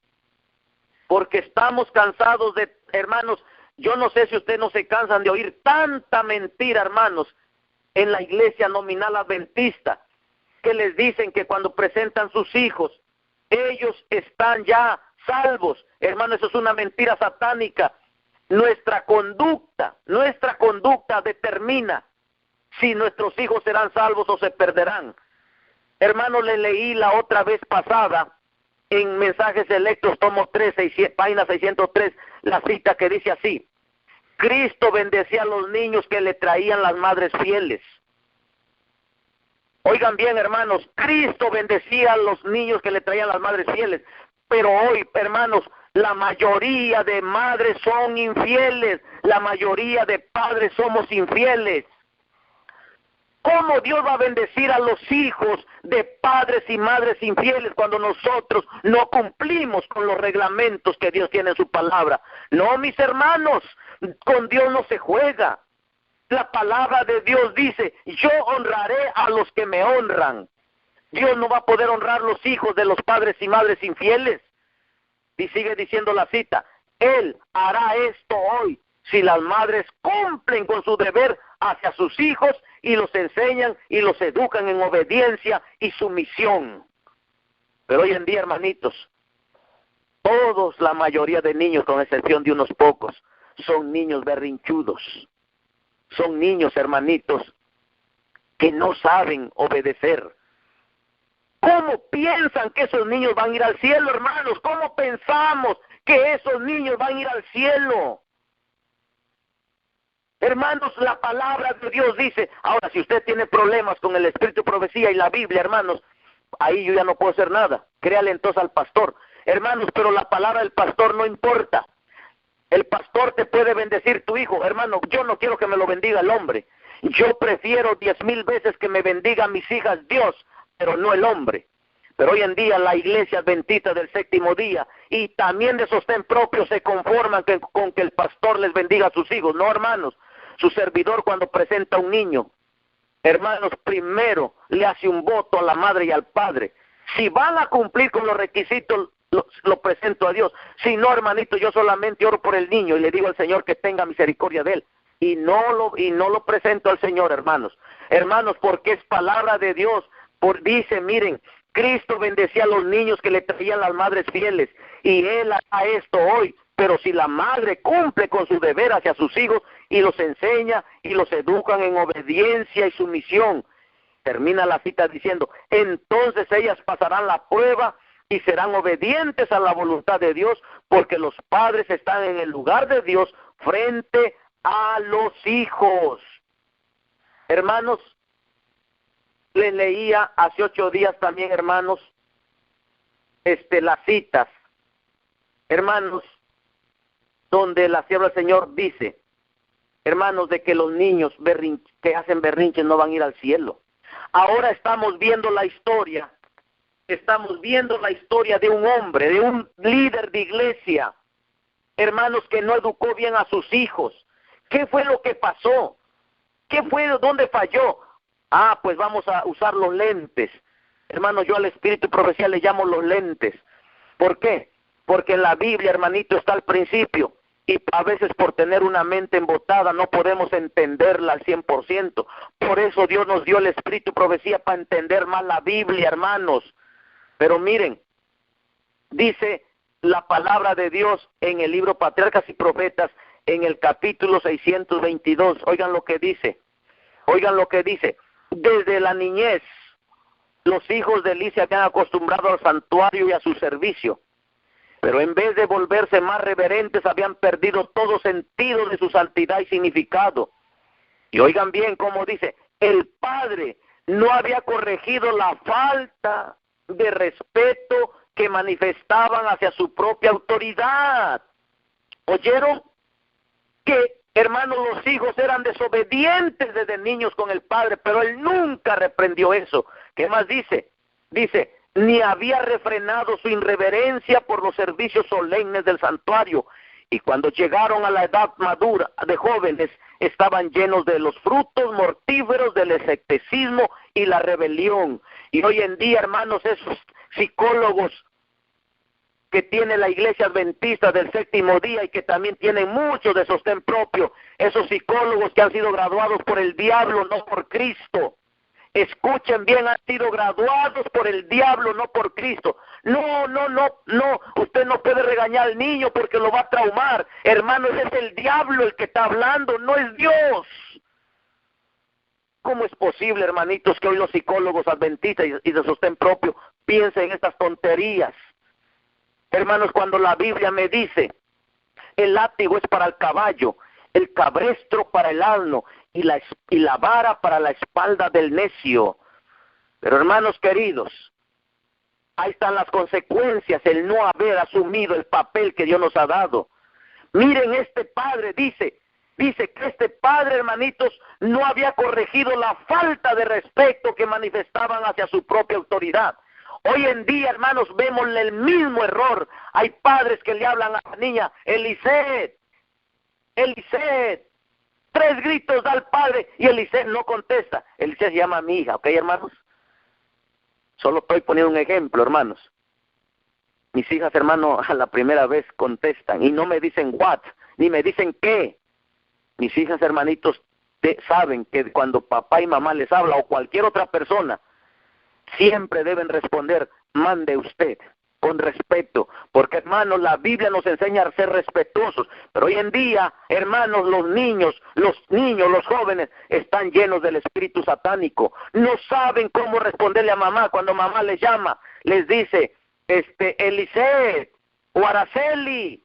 B: porque estamos cansados de, hermanos, yo no sé si ustedes no se cansan de oír tanta mentira, hermanos, en la iglesia nominal adventista, que les dicen que cuando presentan sus hijos, ellos están ya salvos. Hermano, eso es una mentira satánica. Nuestra conducta determina si nuestros hijos serán salvos o se perderán. Hermano, le leí la otra vez pasada en Mensajes Selectos, tomo 3, página 603, la cita que dice así: Cristo bendecía a los niños que le traían las madres fieles. Oigan bien, hermanos, Cristo bendecía a los niños que le traían las madres fieles, pero hoy, hermanos, la mayoría de madres son infieles, la mayoría de padres somos infieles. ¿Cómo Dios va a bendecir a los hijos de padres y madres infieles cuando nosotros no cumplimos con los reglamentos que Dios tiene en su palabra? No, mis hermanos, con Dios no se juega. La palabra de Dios dice, yo honraré a los que me honran. Dios no va a poder honrar los hijos de los padres y madres infieles. Y sigue diciendo la cita, Él hará esto hoy si las madres cumplen con su deber hacia sus hijos y los enseñan y los educan en obediencia y sumisión. Pero hoy en día, hermanitos, todos, la mayoría de niños, con excepción de unos pocos, son niños berrinchudos. Son niños, hermanitos, que no saben obedecer. ¿Cómo piensan que esos niños van a ir al cielo, hermanos? ¿Cómo pensamos que esos niños van a ir al cielo? Hermanos, la palabra de Dios dice, ahora si usted tiene problemas con el espíritu de profecía y la Biblia, hermanos, ahí yo ya no puedo hacer nada. Créale entonces al pastor. Hermanos, pero la palabra del pastor no importa. El pastor te puede bendecir tu hijo. Hermano, yo no quiero que me lo bendiga el hombre. Yo prefiero 10,000 veces que me bendiga a mis hijas Dios, pero no el hombre. Pero hoy en día la iglesia adventista del séptimo día y también de sostén propio se conforman con que el pastor les bendiga a sus hijos. No, hermanos, su servidor cuando presenta a un niño, hermanos, primero le hace un voto a la madre y al padre. Si van a cumplir con los requisitos, lo presento a Dios. Si no, hermanito, yo solamente oro por el niño y le digo al Señor que tenga misericordia de él. Y no lo presento al Señor, hermanos. Hermanos, porque es palabra de Dios. Dice, miren, Cristo bendecía a los niños que le traían las madres fieles. Y Él hará esto hoy. Pero si la madre cumple con su deber hacia sus hijos y los enseña y los educan en obediencia y sumisión, termina la cita diciendo, entonces ellas pasarán la prueba y serán obedientes a la voluntad de Dios, porque los padres están en el lugar de Dios frente a los hijos. Hermanos, les leía hace 8 días también, hermanos, las citas, hermanos, donde la sierva del Señor dice, hermanos, de que los niños que hacen berrinches no van a ir al cielo. Ahora estamos viendo la historia de un hombre, de un líder de iglesia, hermanos, que no educó bien a sus hijos. ¿Qué fue lo que pasó? ¿Qué fue? ¿Dónde falló? Pues vamos a usar los lentes. Hermanos, yo al espíritu y profecía le llamo los lentes. ¿Por qué? Porque en la Biblia, hermanito, está al principio. Y a veces por tener una mente embotada no podemos entenderla al 100%. Por eso Dios nos dio el espíritu y profecía para entender más la Biblia, hermanos. Pero miren, dice la palabra de Dios en el libro Patriarcas y Profetas, en el capítulo 622. Oigan lo que dice. Desde la niñez, los hijos de Eli se habían acostumbrado al santuario y a su servicio. Pero en vez de volverse más reverentes, habían perdido todo sentido de su santidad y significado. Y oigan bien cómo dice, el padre no había corregido la falta de respeto que manifestaban hacia su propia autoridad. ¿Oyeron? Que, hermanos, los hijos eran desobedientes desde niños con el padre, pero él nunca reprendió eso. ¿Qué más dice? Dice, ni había refrenado su irreverencia por los servicios solemnes del santuario. Y cuando llegaron a la edad madura de jóvenes, estaban llenos de los frutos mortíferos del escepticismo y la rebelión. Y hoy en día, hermanos, esos psicólogos que tiene la iglesia adventista del séptimo día y que también tienen mucho de sostén propio, esos psicólogos que han sido graduados por el diablo, no por Cristo. Escuchen bien, han sido graduados por el diablo, no por Cristo. No, usted no puede regañar al niño porque lo va a traumar. Hermanos, es el diablo el que está hablando, no es Dios. ¿Cómo es posible, hermanitos, que hoy los psicólogos adventistas y de sostén propio piensen en estas tonterías? Hermanos, cuando la Biblia me dice, el látigo es para el caballo, el cabestro para el asno, y la vara para la espalda del necio. Pero hermanos queridos, ahí están las consecuencias, el no haber asumido el papel que Dios nos ha dado. Miren, este padre dice que este padre, hermanitos, no había corregido la falta de respeto que manifestaban hacia su propia autoridad. Hoy en día, hermanos, vemos el mismo error. Hay padres que le hablan a la niña, Eliseth, 3 gritos da al padre y Eliseth no contesta. Eliseth se llama a mi hija, ¿ok, hermanos? Solo estoy poniendo un ejemplo, hermanos. Mis hijas, hermanos, a la primera vez contestan y no me dicen what, ni me dicen qué. Mis hijas, hermanitos, saben que cuando papá y mamá les habla o cualquier otra persona, siempre deben responder, mande usted, con respeto, porque hermanos, la Biblia nos enseña a ser respetuosos, pero hoy en día, hermanos, los niños, los jóvenes, están llenos del espíritu satánico, no saben cómo responderle a mamá, cuando mamá les llama, les dice, Eliseth, o Araceli,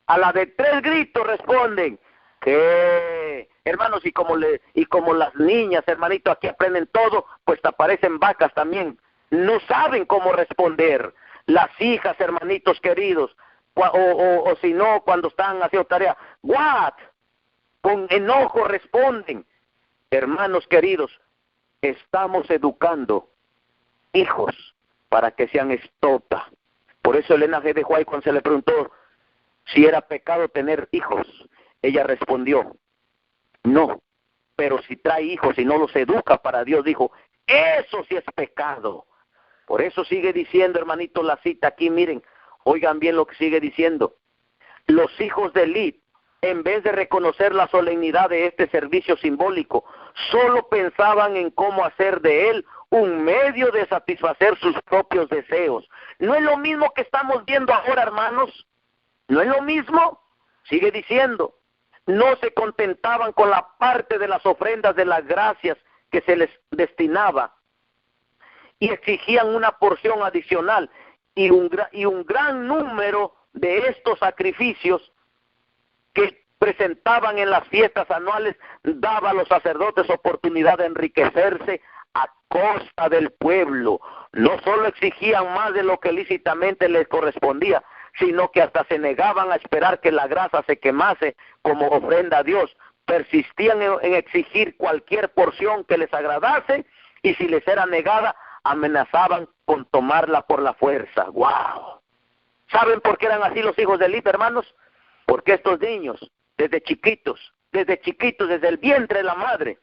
B: a la de 3 gritos responden, ¿qué? Hermanos, y como las niñas, hermanito, aquí aprenden todo, pues te aparecen vacas también, no saben cómo responder. Las hijas, hermanitos queridos, o si no, cuando están haciendo tarea, what? Con enojo responden. Hermanos queridos, estamos educando hijos para que sean estopa. Por eso Elena G. de White, cuando se le preguntó si era pecado tener hijos, ella respondió, no, pero si trae hijos y no los educa para Dios, dijo, eso sí es pecado. Por eso sigue diciendo, hermanito, la cita aquí, miren, oigan bien lo que sigue diciendo. Los hijos de Eli, en vez de reconocer la solemnidad de este servicio simbólico, solo pensaban en cómo hacer de él un medio de satisfacer sus propios deseos. ¿No es lo mismo que estamos viendo ahora, hermanos? ¿No es lo mismo? Sigue diciendo, no se contentaban con la parte de las ofrendas de las gracias que se les destinaba, y exigían una porción adicional, y un gran número de estos sacrificios que presentaban en las fiestas anuales daba a los sacerdotes oportunidad de enriquecerse a costa del pueblo. No solo exigían más de lo que lícitamente les correspondía, sino que hasta se negaban a esperar que la grasa se quemase como ofrenda a Dios. persistían en exigir cualquier porción que les agradase, y si les era negada, amenazaban con tomarla por la fuerza. ¡Wow! ¿Saben por qué eran así los hijos de Elí, hermanos? Porque estos niños, desde chiquitos, desde el vientre de la madre,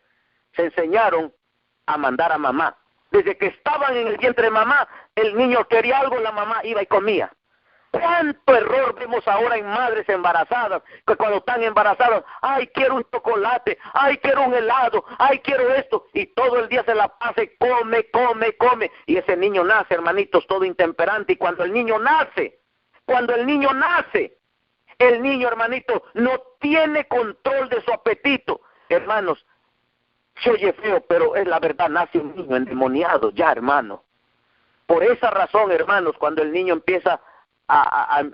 B: se enseñaron a mandar a mamá. Desde que estaban en el vientre de mamá, el niño quería algo, la mamá iba y comía. ¿Cuánto error vemos ahora en madres embarazadas? Que cuando están embarazadas, ¡ay, quiero un chocolate! ¡Ay, quiero un helado! ¡Ay, quiero esto! Y todo el día se la pase, come. Y ese niño nace, hermanitos, todo intemperante. Y cuando el niño nace, el niño, hermanito, no tiene control de su apetito. Hermanos, se oye feo, pero es la verdad, nace un niño endemoniado ya, hermano. Por esa razón, hermanos, cuando el niño empieza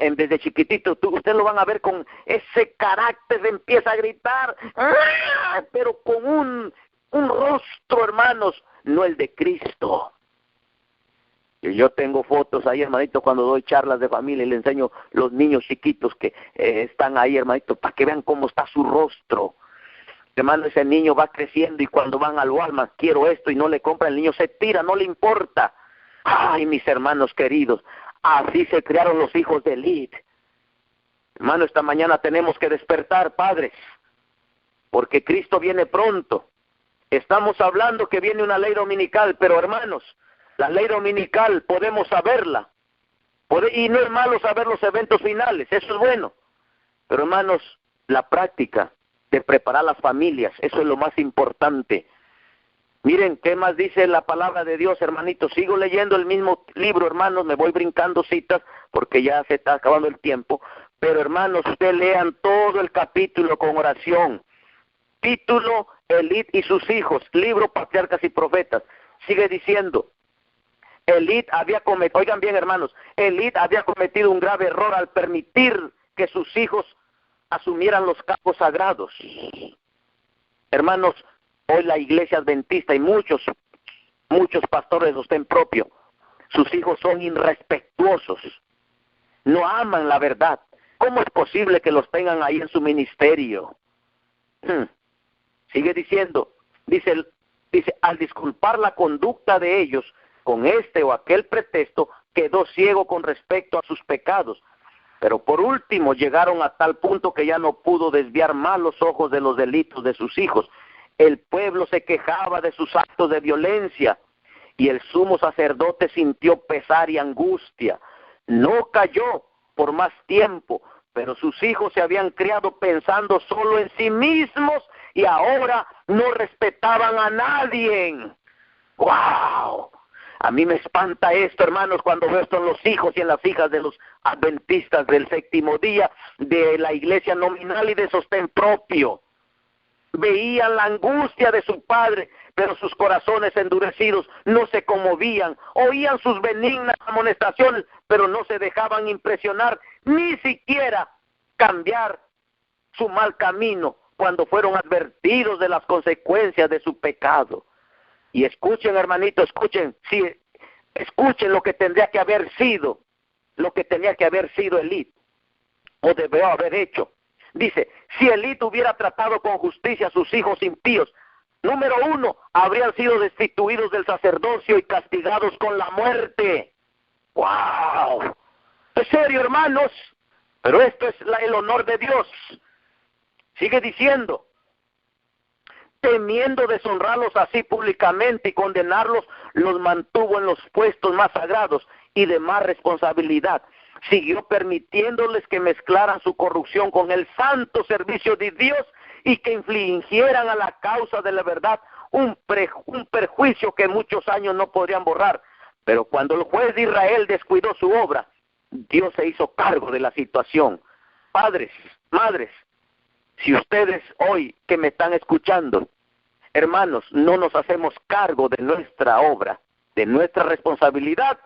B: desde chiquitito, ustedes lo van a ver con ese carácter, empieza a gritar, ¡ah!, pero con un rostro, hermanos, no el de Cristo. Y yo tengo fotos ahí, hermanito, cuando doy charlas de familia y le enseño los niños chiquitos que están ahí, hermanito, para que vean cómo está su rostro. Hermano, ese niño va creciendo y cuando van al Walmart, quiero esto, y no le compran, el niño se tira, no le importa. Ay, mis hermanos queridos, así se crearon los hijos de Elí. Hermano, esta mañana tenemos que despertar, padres, porque Cristo viene pronto. Estamos hablando que viene una ley dominical, pero hermanos, la ley dominical podemos saberla, y no es malo saber los eventos finales, eso es bueno. Pero hermanos, la práctica de preparar las familias, eso es lo más importante. Miren, ¿qué más dice la palabra de Dios, hermanitos? Sigo leyendo el mismo libro, hermanos, me voy brincando citas porque ya se está acabando el tiempo. Pero hermanos, ustedes lean todo el capítulo con oración. Título, Elí y sus hijos, libro Patriarcas y Profetas. Sigue diciendo, Elí había cometido, oigan bien, hermanos, Elí había cometido un grave error al permitir que sus hijos asumieran los cargos sagrados. Hermanos, hoy la iglesia adventista y muchos pastores de sostén propio, sus hijos son irrespetuosos, no aman la verdad. ¿Cómo es posible que los tengan ahí en su ministerio? Sigue diciendo, dice, al disculpar la conducta de ellos con este o aquel pretexto, quedó ciego con respecto a sus pecados. Pero por último llegaron a tal punto que ya no pudo desviar más los ojos de los delitos de sus hijos. El pueblo se quejaba de sus actos de violencia y el sumo sacerdote sintió pesar y angustia. No cayó por más tiempo, pero sus hijos se habían criado pensando solo en sí mismos y ahora no respetaban a nadie. ¡Wow! A mí me espanta esto, hermanos, cuando veo esto en los hijos y en las hijas de los adventistas del séptimo día, de la iglesia nominal y de sostén propio. Veían la angustia de su padre, pero sus corazones endurecidos no se conmovían. Oían sus benignas amonestaciones, pero no se dejaban impresionar, ni siquiera cambiar su mal camino cuando fueron advertidos de las consecuencias de su pecado. Y escuchen, hermanito, escuchen, sí, escuchen lo que tendría que haber sido Elí, o debió haber hecho. Dice, si Elí hubiera tratado con justicia a sus hijos impíos, número 1, habrían sido destituidos del sacerdocio y castigados con la muerte. ¡Wow! ¿Es serio, hermanos? Pero esto es el honor de Dios. Sigue diciendo, temiendo deshonrarlos así públicamente y condenarlos, los mantuvo en los puestos más sagrados y de más responsabilidad. Siguió permitiéndoles que mezclaran su corrupción con el santo servicio de Dios y que infligieran a la causa de la verdad un perjuicio que muchos años no podrían borrar. Pero cuando el juez de Israel descuidó su obra, Dios se hizo cargo de la situación. Padres, madres, si ustedes hoy que me están escuchando, hermanos, no nos hacemos cargo de nuestra obra, de nuestra responsabilidad,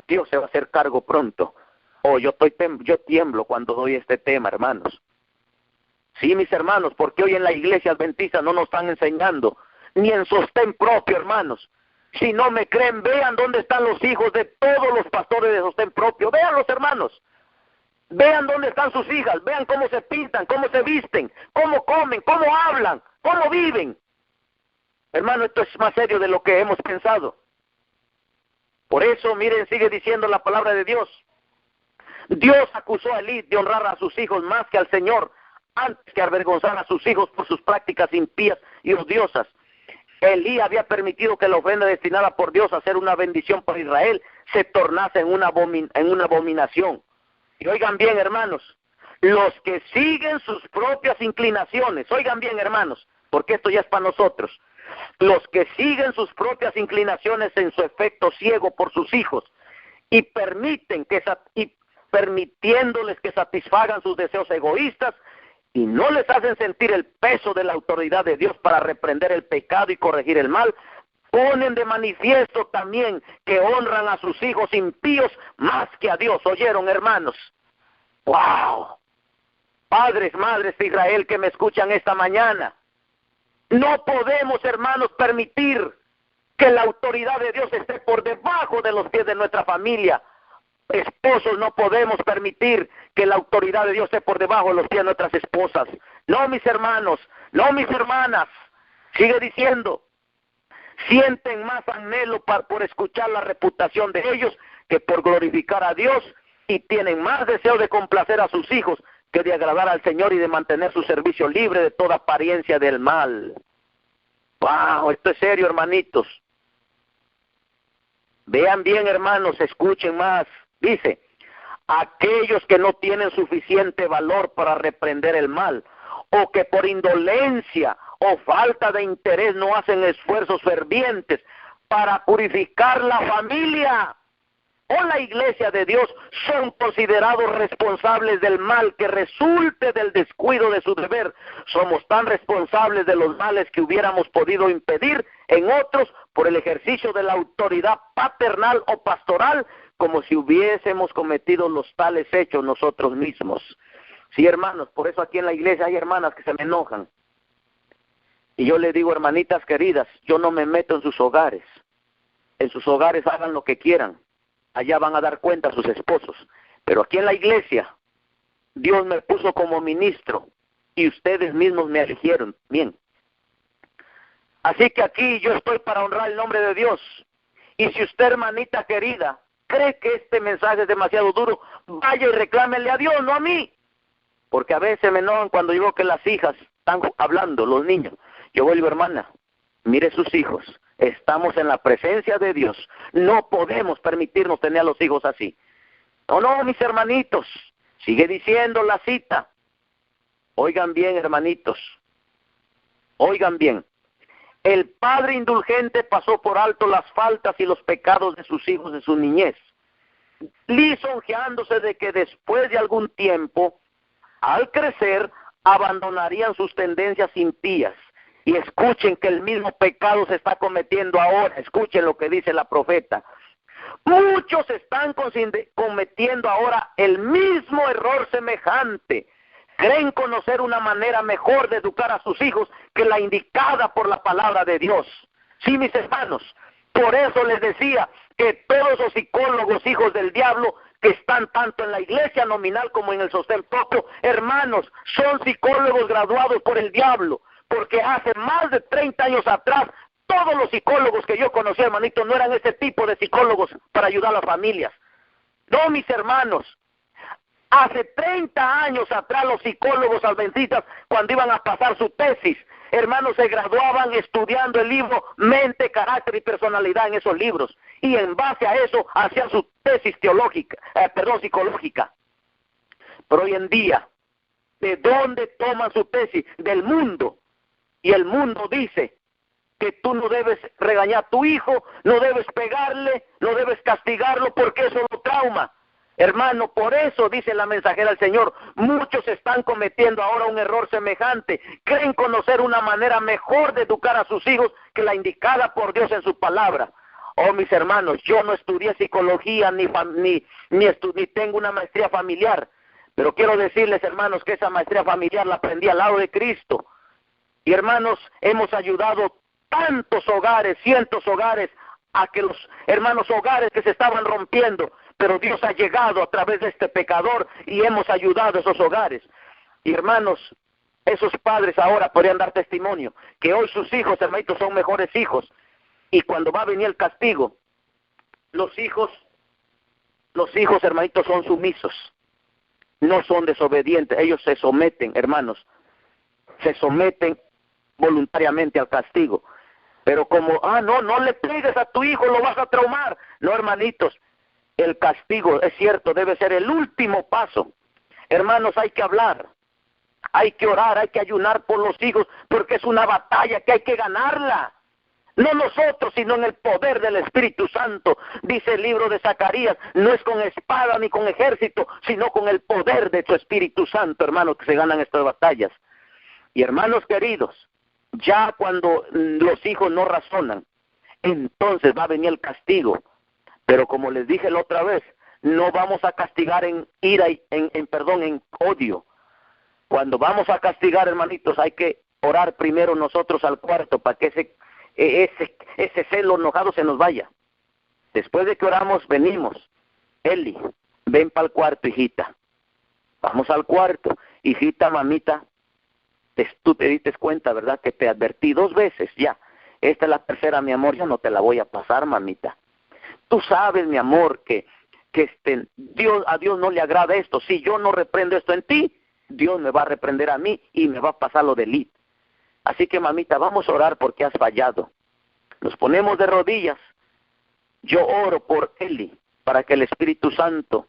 B: Dios se va a hacer cargo pronto. Yo tiemblo cuando doy este tema, hermanos. Sí, mis hermanos, porque hoy en la iglesia adventista no nos están enseñando, ni en sostén propio, hermanos. Si no me creen, vean dónde están los hijos de todos los pastores de sostén propio. Vean los hermanos. Vean dónde están sus hijas, vean cómo se pintan, cómo se visten, cómo comen, cómo hablan, cómo viven. Hermano, esto es más serio de lo que hemos pensado. Por eso, miren, sigue diciendo la palabra de Dios. Dios acusó a Elí de honrar a sus hijos más que al Señor, antes que avergonzar a sus hijos por sus prácticas impías y odiosas. Elí había permitido que la ofrenda destinada por Dios a ser una bendición para Israel se tornase en una abominación. Y oigan bien, hermanos, los que siguen sus propias inclinaciones, oigan bien, hermanos, porque esto ya es para nosotros, los que siguen sus propias inclinaciones en su efecto ciego por sus hijos y permitiéndoles que satisfagan sus deseos egoístas y no les hacen sentir el peso de la autoridad de Dios para reprender el pecado y corregir el mal, ponen de manifiesto también que honran a sus hijos impíos más que a Dios. ¿Oyeron, hermanos? ¡Wow! Padres, madres de Israel que me escuchan esta mañana, no podemos, hermanos, permitir que la autoridad de Dios esté por debajo de los pies de nuestra familia. Esposos, no podemos permitir que la autoridad de Dios esté por debajo de los pies de nuestras esposas. No, mis hermanos, no, mis hermanas. Sigue diciendo, sienten más anhelo por escuchar la reputación de ellos que por glorificar a Dios, y tienen más deseo de complacer a sus hijos que de agradar al Señor y de mantener su servicio libre de toda apariencia del mal. ¡Wow! Esto es serio, hermanitos. Vean bien, hermanos, escuchen más. Dice, aquellos que no tienen suficiente valor para reprender el mal, o que por indolencia o falta de interés no hacen esfuerzos fervientes para purificar la familia o la iglesia de Dios, son considerados responsables del mal que resulte del descuido de su deber. Somos tan responsables de los males que hubiéramos podido impedir en otros por el ejercicio de la autoridad paternal o pastoral, como si hubiésemos cometido los tales hechos nosotros mismos. Sí, hermanos, por eso aquí en la iglesia hay hermanas que se me enojan. Y yo le digo, hermanitas queridas, yo no me meto en sus hogares. En sus hogares hagan lo que quieran. Allá van a dar cuenta a sus esposos. Pero aquí en la iglesia, Dios me puso como ministro y ustedes mismos me eligieron. Bien. Así que aquí yo estoy para honrar el nombre de Dios. Y si usted, hermanita querida, cree que este mensaje es demasiado duro, vaya y reclámele a Dios, no a mí. Porque a veces me enojan cuando digo que las hijas están hablando, los niños. Yo vuelvo, hermana, mire sus hijos. Estamos en la presencia de Dios. No podemos permitirnos tener a los hijos así. No, no, mis hermanitos. Sigue diciendo la cita. Oigan bien, hermanitos. Oigan bien. El padre indulgente pasó por alto las faltas y los pecados de sus hijos de su niñez, lisonjeándose de que después de algún tiempo, al crecer, abandonarían sus tendencias impías. Y escuchen que el mismo pecado se está cometiendo ahora. Escuchen lo que dice la profeta. Muchos están cometiendo ahora el mismo error semejante. Creen conocer una manera mejor de educar a sus hijos que la indicada por la palabra de Dios. Sí, mis hermanos, por eso les decía que todos los psicólogos hijos del diablo que están tanto en la iglesia nominal como en el sostén propio, hermanos, son psicólogos graduados por el diablo. Porque hace más de 30 años atrás, todos los psicólogos que yo conocí, hermanito, no eran ese tipo de psicólogos para ayudar a las familias. No, mis hermanos. Hace 30 años atrás, los psicólogos adventistas, cuando iban a pasar su tesis, hermanos, se graduaban estudiando el libro Mente, Carácter y Personalidad en esos libros. Y en base a eso, hacían su tesis psicológica. Pero hoy en día, ¿de dónde toman su tesis? Del mundo. Y el mundo dice que tú no debes regañar a tu hijo, no debes pegarle, no debes castigarlo porque eso lo trauma. Hermano, por eso dice la mensajera del Señor, muchos están cometiendo ahora un error semejante. Creen conocer una manera mejor de educar a sus hijos que la indicada por Dios en su palabra. Oh, mis hermanos, yo no estudié psicología ni tengo una maestría familiar. Pero quiero decirles, hermanos, que esa maestría familiar la aprendí al lado de Cristo. Y hermanos, hemos ayudado tantos hogares, cientos hogares, a que los hermanos hogares que se estaban rompiendo, pero Dios ha llegado a través de este pecador y hemos ayudado a esos hogares. Y hermanos, esos padres ahora podrían dar testimonio que hoy sus hijos, hermanitos, son mejores hijos. Y cuando va a venir el castigo, los hijos, hermanitos, son sumisos, no son desobedientes. Ellos se someten, hermanos, se someten voluntariamente al castigo. Pero como, no le pegues a tu hijo, lo vas a traumar. No, hermanitos, el castigo, es cierto, debe ser el último paso. Hermanos, hay que hablar, hay que orar, hay que ayunar por los hijos, porque es una batalla que hay que ganarla. No nosotros, sino en el poder del Espíritu Santo. Dice el libro de Zacarías, no es con espada ni con ejército, sino con el poder de tu Espíritu Santo, hermanos, que se ganan estas batallas. Y hermanos queridos, ya cuando los hijos no razonan, entonces va a venir el castigo. Pero como les dije la otra vez, no vamos a castigar en ira, en odio. Cuando vamos a castigar, hermanitos, hay que orar primero nosotros al cuarto para que ese celo enojado se nos vaya. Después de que oramos, venimos. Eli, ven para el cuarto, hijita. Vamos al cuarto. Hijita, mamita, tú te diste cuenta, ¿verdad? Que te advertí 2 veces ya. Esta es la tercera, mi amor, ya no te la voy a pasar, mamita. Tú sabes, mi amor, que a Dios no le agrada esto. Si yo no reprendo esto en ti, Dios me va a reprender a mí y me va a pasar lo de Eli. Así que, mamita, vamos a orar porque has fallado. Nos ponemos de rodillas. Yo oro por Eli para que el Espíritu Santo,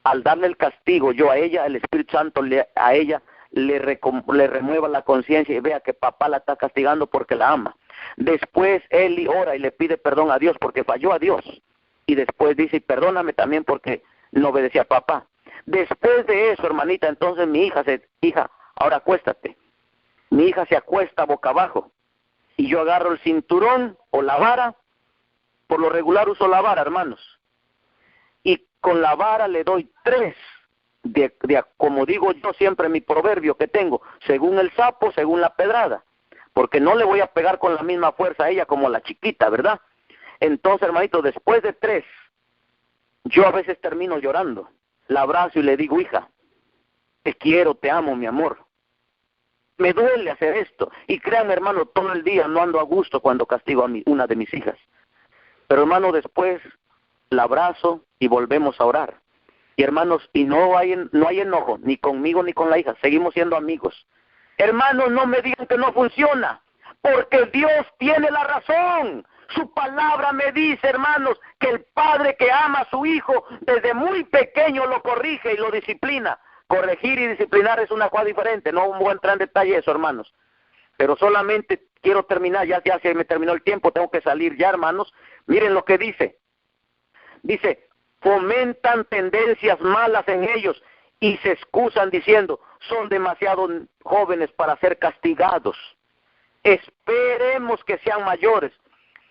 B: al darle el castigo, yo a ella, el Espíritu Santo a ella le remueva la conciencia y vea que papá la está castigando porque la ama. Después Eli ora y le pide perdón a Dios porque falló a Dios. Y después dice, perdóname también porque no obedecía a papá. Después de eso, hermanita, entonces mi hija, ahora acuéstate. Mi hija se acuesta boca abajo y yo agarro el cinturón o la vara. Por lo regular uso la vara, hermanos. Y con la vara le doy 3, como digo yo siempre en mi proverbio que tengo, según el sapo, según la pedrada. Porque no le voy a pegar con la misma fuerza a ella como a la chiquita, ¿verdad? Entonces, hermanito, después de 3, yo a veces termino llorando. La abrazo y le digo, hija, te quiero, te amo, mi amor. Me duele hacer esto. Y créanme, hermano, todo el día no ando a gusto cuando castigo a una de mis hijas. Pero, hermano, después la abrazo y volvemos a orar. Y, hermanos, y no hay enojo, ni conmigo ni con la hija. Seguimos siendo amigos. Hermanos, no me digan que no funciona, porque Dios tiene la razón. Su palabra me dice, hermanos, que el padre que ama a su hijo desde muy pequeño lo corrige y lo disciplina. Corregir y disciplinar es una cosa diferente, no voy a entrar en detalle eso, hermanos. Pero solamente quiero terminar, ya se me terminó el tiempo, tengo que salir ya, hermanos. Miren lo que dice. Dice, fomentan tendencias malas en ellos y se excusan diciendo, son demasiado jóvenes para ser castigados. Esperemos que sean mayores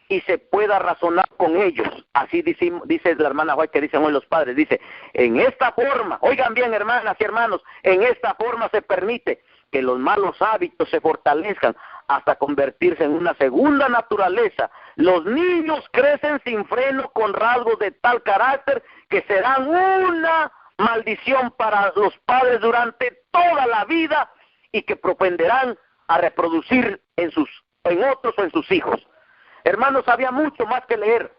B: y se pueda razonar con ellos. Así dice la hermana White, que dicen hoy los padres, dice, en esta forma, oigan bien, hermanas y hermanos, en esta forma se permite que los malos hábitos se fortalezcan hasta convertirse en una segunda naturaleza. Los niños crecen sin freno con rasgos de tal carácter que serán una maldición para los padres durante toda la vida y que propenderán a reproducir en otros o en sus hijos. Hermanos, había mucho más que leer,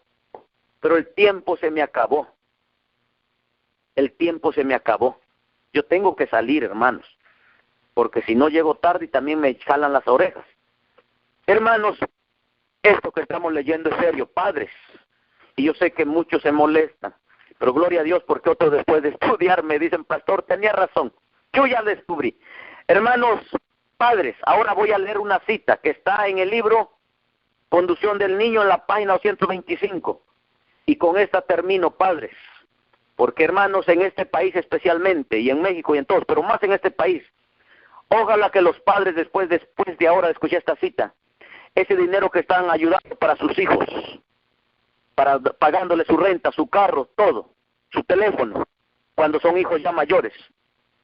B: pero el tiempo se me acabó. El tiempo se me acabó. Yo tengo que salir, hermanos, porque si no llego tarde y también me jalan las orejas. Hermanos, esto que estamos leyendo es serio, padres, y yo sé que muchos se molestan, pero gloria a Dios porque otros después de estudiar me dicen, pastor, tenía razón, yo ya descubrí. Hermanos, padres, ahora voy a leer una cita que está en el libro Conducción del Niño en la página 125, y con esta termino, padres, porque hermanos, en este país especialmente, y en México y en todos, pero más en este país, ojalá que los padres después de ahora de escuchar esta cita, ese dinero que están ayudando para sus hijos, para pagándole su renta, su carro, todo, su teléfono, cuando son hijos ya mayores,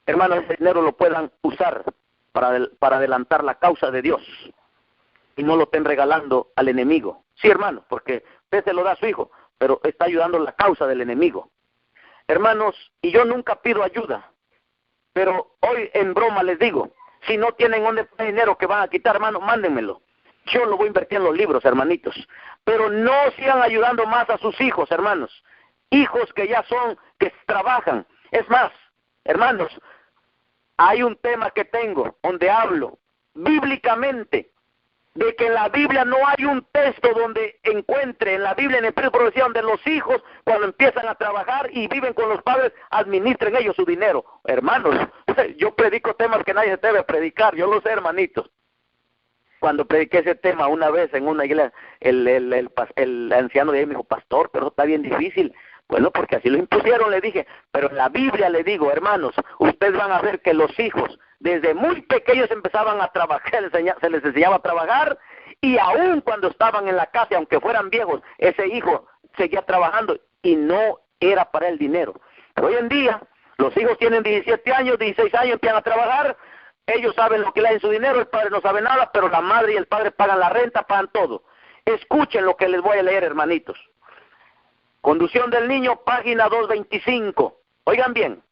B: hermanos, ese dinero lo puedan usar para adelantar la causa de Dios y no lo estén regalando al enemigo. Sí, hermanos, porque usted se lo da a su hijo, pero está ayudando la causa del enemigo. hermanos, y yo nunca pido ayuda, pero hoy en broma les digo, si no tienen dónde poner dinero que van a quitar, hermanos, mándenmelo. Yo lo voy a invertir en los libros, hermanitos. Pero no sigan ayudando más a sus hijos, hermanos. Hijos que ya son, que trabajan. Es más, hermanos, hay un tema que tengo donde hablo bíblicamente de que en la Biblia no hay un texto donde encuentre en la Biblia, en el Espíritu de profecía, donde los hijos, cuando empiezan a trabajar y viven con los padres, administren ellos su dinero. Hermanos, yo predico temas que nadie debe predicar, yo lo sé, hermanitos. Cuando prediqué ese tema una vez en una iglesia, el anciano de ahí me dijo, pastor, pero está bien difícil. Bueno, porque así lo impusieron, le dije, pero en la Biblia le digo, hermanos, ustedes van a ver que los hijos desde muy pequeños empezaban a trabajar, se les enseñaba a trabajar, y aún cuando estaban en la casa, aunque fueran viejos, ese hijo seguía trabajando y no era para el dinero. Pero hoy en día, los hijos tienen 17 años, 16 años, empiezan a trabajar, ellos saben lo que le dan su dinero, el padre no sabe nada, pero la madre y el padre pagan la renta, pagan todo. Escuchen lo que les voy a leer, hermanitos. Conducción del niño, página 225. Oigan bien,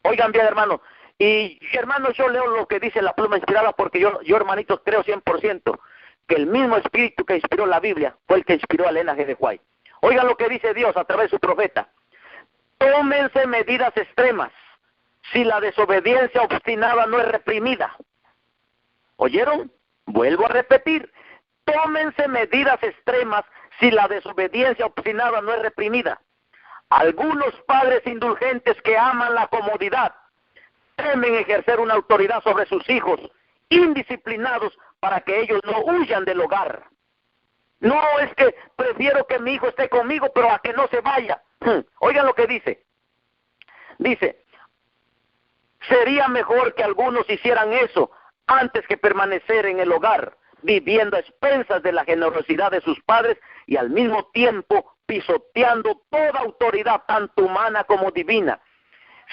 B: hermano. Y hermanos, yo leo lo que dice la pluma inspirada porque yo hermanitos, creo 100% que el mismo espíritu que inspiró la Biblia fue el que inspiró a Elena G. de White. Oigan lo que dice Dios a través de su profeta. Tómense medidas extremas si la desobediencia obstinada no es reprimida. ¿Oyeron? Vuelvo a repetir. Tómense medidas extremas si la desobediencia obstinada no es reprimida. Algunos padres indulgentes que aman la comodidad temen ejercer una autoridad sobre sus hijos, indisciplinados, para que ellos no huyan del hogar. No, es que prefiero que mi hijo esté conmigo, pero a que no se vaya. Oigan lo que dice. Dice, sería mejor que algunos hicieran eso antes que permanecer en el hogar, viviendo a expensas de la generosidad de sus padres y al mismo tiempo pisoteando toda autoridad, tanto humana como divina.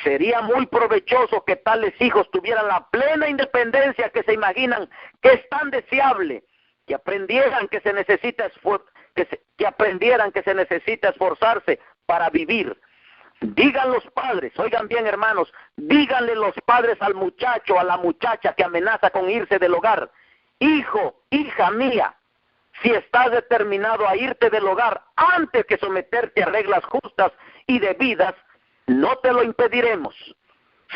B: Sería muy provechoso que tales hijos tuvieran la plena independencia que se imaginan que es tan deseable, que aprendieran que se necesita esforzarse para vivir. Digan los padres, oigan bien, hermanos, díganle los padres al muchacho, a la muchacha que amenaza con irse del hogar: hijo, hija mía, si estás determinado a irte del hogar antes que someterte a reglas justas y debidas, no te lo impediremos.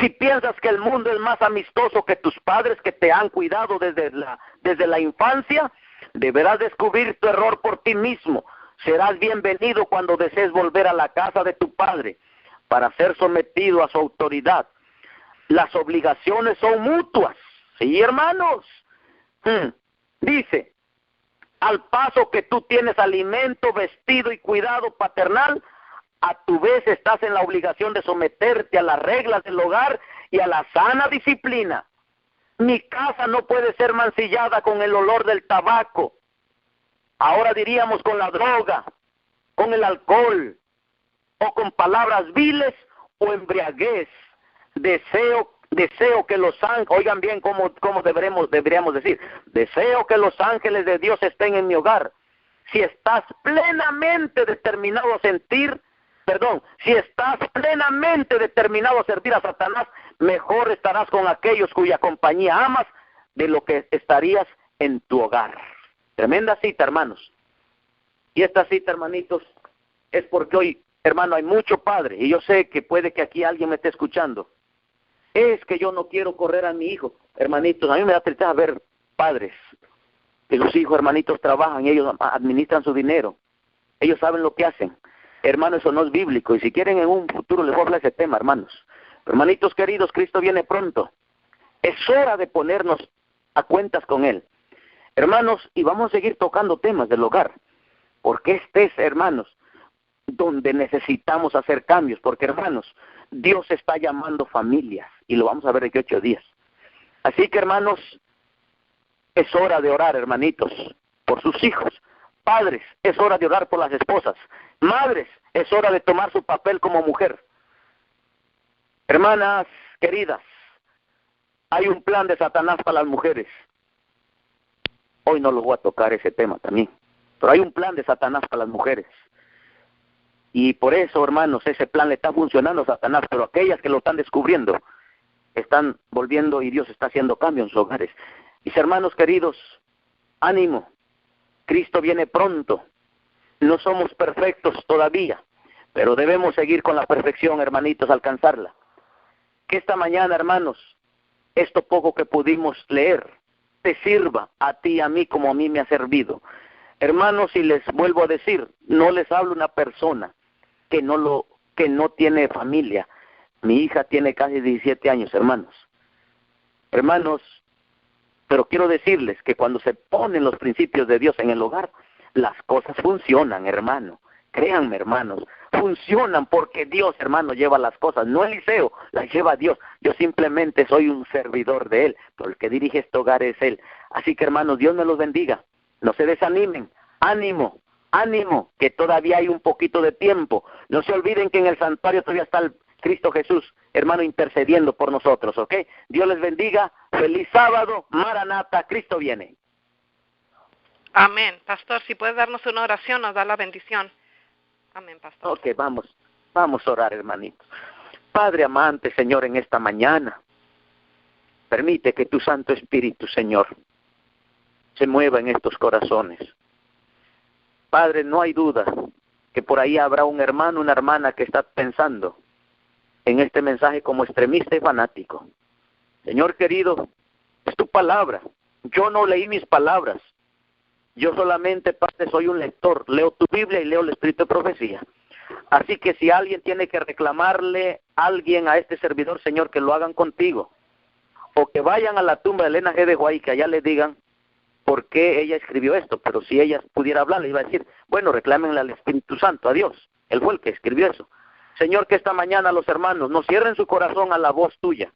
B: Si piensas que el mundo es más amistoso que tus padres que te han cuidado desde la infancia, deberás descubrir tu error por ti mismo. Serás bienvenido cuando desees volver a la casa de tu padre para ser sometido a su autoridad. Las obligaciones son mutuas. Sí, hermanos. Dice, al paso que tú tienes alimento, vestido y cuidado paternal, a tu vez estás en la obligación de someterte a las reglas del hogar y a la sana disciplina. Mi casa no puede ser mancillada con el olor del tabaco. Ahora diríamos con la droga, con el alcohol, o con palabras viles o embriaguez. Deseo que los ángeles, oigan bien cómo deberíamos decir, deseo que los ángeles de Dios estén en mi hogar. Si estás plenamente determinado a servir a Satanás, mejor estarás con aquellos cuya compañía amas de lo que estarías en tu hogar. Tremenda cita, hermanos. Y esta cita, hermanitos, es porque hoy, hermano, hay mucho padre, y yo sé que puede que aquí alguien me esté escuchando. Es que yo no quiero correr a mi hijo. Hermanitos, a mí me da tristeza ver padres que sus hijos, hermanitos, trabajan y ellos administran su dinero. Ellos saben lo que hacen. Hermanos, eso no es bíblico. Y si quieren en un futuro les voy a hablar de ese tema, hermanos. Hermanitos queridos, Cristo viene pronto. Es hora de ponernos a cuentas con Él. Hermanos, y vamos a seguir tocando temas del hogar. Porque este es, hermanos, donde necesitamos hacer cambios. Porque, hermanos, Dios está llamando familias. Y lo vamos a ver de aquí 8 días. Así que, hermanos, es hora de orar, hermanitos, por sus hijos. Padres, es hora de orar por las esposas. Madres, es hora de tomar su papel como mujer. Hermanas queridas, hay un plan de Satanás para las mujeres. Hoy no lo voy a tocar ese tema también, pero hay un plan de Satanás para las mujeres. Y por eso, hermanos, ese plan le está funcionando a Satanás, pero aquellas que lo están descubriendo están volviendo y Dios está haciendo cambio en sus hogares. Mis hermanos queridos, ánimo, Cristo viene pronto. No somos perfectos todavía, pero debemos seguir con la perfección, hermanitos, alcanzarla. Que esta mañana, hermanos, esto poco que pudimos leer, te sirva a ti y a mí como a mí me ha servido. Hermanos, y les vuelvo a decir, no les hablo una persona que no tiene familia. Mi hija tiene casi 17 años, hermanos. Hermanos, pero quiero decirles que cuando se ponen los principios de Dios en el hogar, las cosas funcionan, hermano. Créanme, hermanos, funcionan porque Dios, hermano, lleva las cosas. No Eliseo, las lleva Dios. Yo simplemente soy un servidor de Él, pero el que dirige este hogar es Él. Así que, hermanos, Dios me los bendiga. No se desanimen. Ánimo, ánimo, que todavía hay un poquito de tiempo. No se olviden que en el santuario todavía está el Cristo Jesús, hermano, intercediendo por nosotros, ¿ok? Dios les bendiga. Feliz sábado. Maranata, Cristo viene.
C: Amén. Pastor, si puede darnos una oración, nos da la bendición. Amén, pastor.
B: Ok, vamos a orar, hermanito. Padre amante, Señor, en esta mañana, permite que tu Santo Espíritu, Señor, se mueva en estos corazones. Padre, no hay duda que por ahí habrá un hermano, una hermana que está pensando en este mensaje como extremista y fanático. Señor querido, es tu palabra. Yo no leí mis palabras. Yo solamente, Padre, soy un lector. Leo tu Biblia y leo el Espíritu de profecía. Así que si alguien tiene que reclamarle a alguien a este servidor, Señor, que lo hagan contigo. O que vayan a la tumba de Elena G. de White y que allá le digan por qué ella escribió esto. Pero si ella pudiera hablar, le iba a decir, bueno, reclámenle al Espíritu Santo, a Dios. Él fue el que escribió eso. Señor, que esta mañana los hermanos no cierren su corazón a la voz tuya.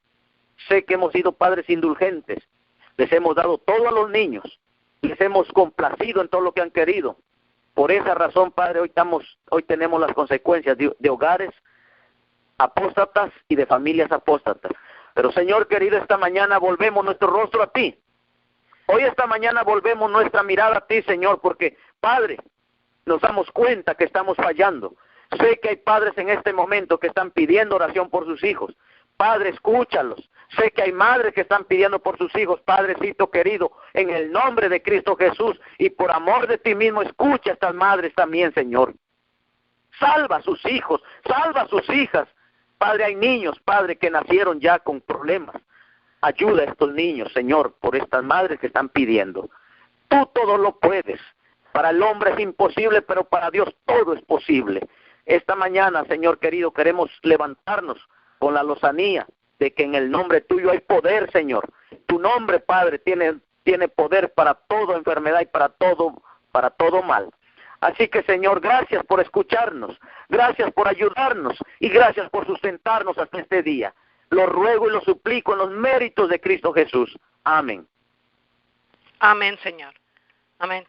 B: Sé que hemos sido padres indulgentes. Les hemos dado todo a los niños. Les hemos complacido en todo lo que han querido. Por esa razón, Padre, hoy tenemos las consecuencias de hogares apóstatas y de familias apóstatas. Pero, Señor querido, esta mañana volvemos nuestro rostro a ti. Hoy esta mañana volvemos nuestra mirada a ti, Señor, porque, Padre, nos damos cuenta que estamos fallando. Sé que hay padres en este momento que están pidiendo oración por sus hijos. Padre, escúchalos. Sé que hay madres que están pidiendo por sus hijos. Padrecito querido, en el nombre de Cristo Jesús y por amor de ti mismo, escucha a estas madres también, Señor. Salva a sus hijos, salva a sus hijas. Padre, hay niños, Padre, que nacieron ya con problemas. Ayuda a estos niños, Señor, por estas madres que están pidiendo. Tú todo lo puedes. Para el hombre es imposible, pero para Dios todo es posible. Esta mañana, Señor querido, queremos levantarnos con la lozanía de que en el nombre tuyo hay poder, Señor. Tu nombre, Padre, tiene poder para toda enfermedad y para todo mal. Así que, Señor, gracias por escucharnos, gracias por ayudarnos y gracias por sustentarnos hasta este día. Lo ruego y lo suplico en los méritos de Cristo Jesús. Amén.
C: Amén, Señor. Amén.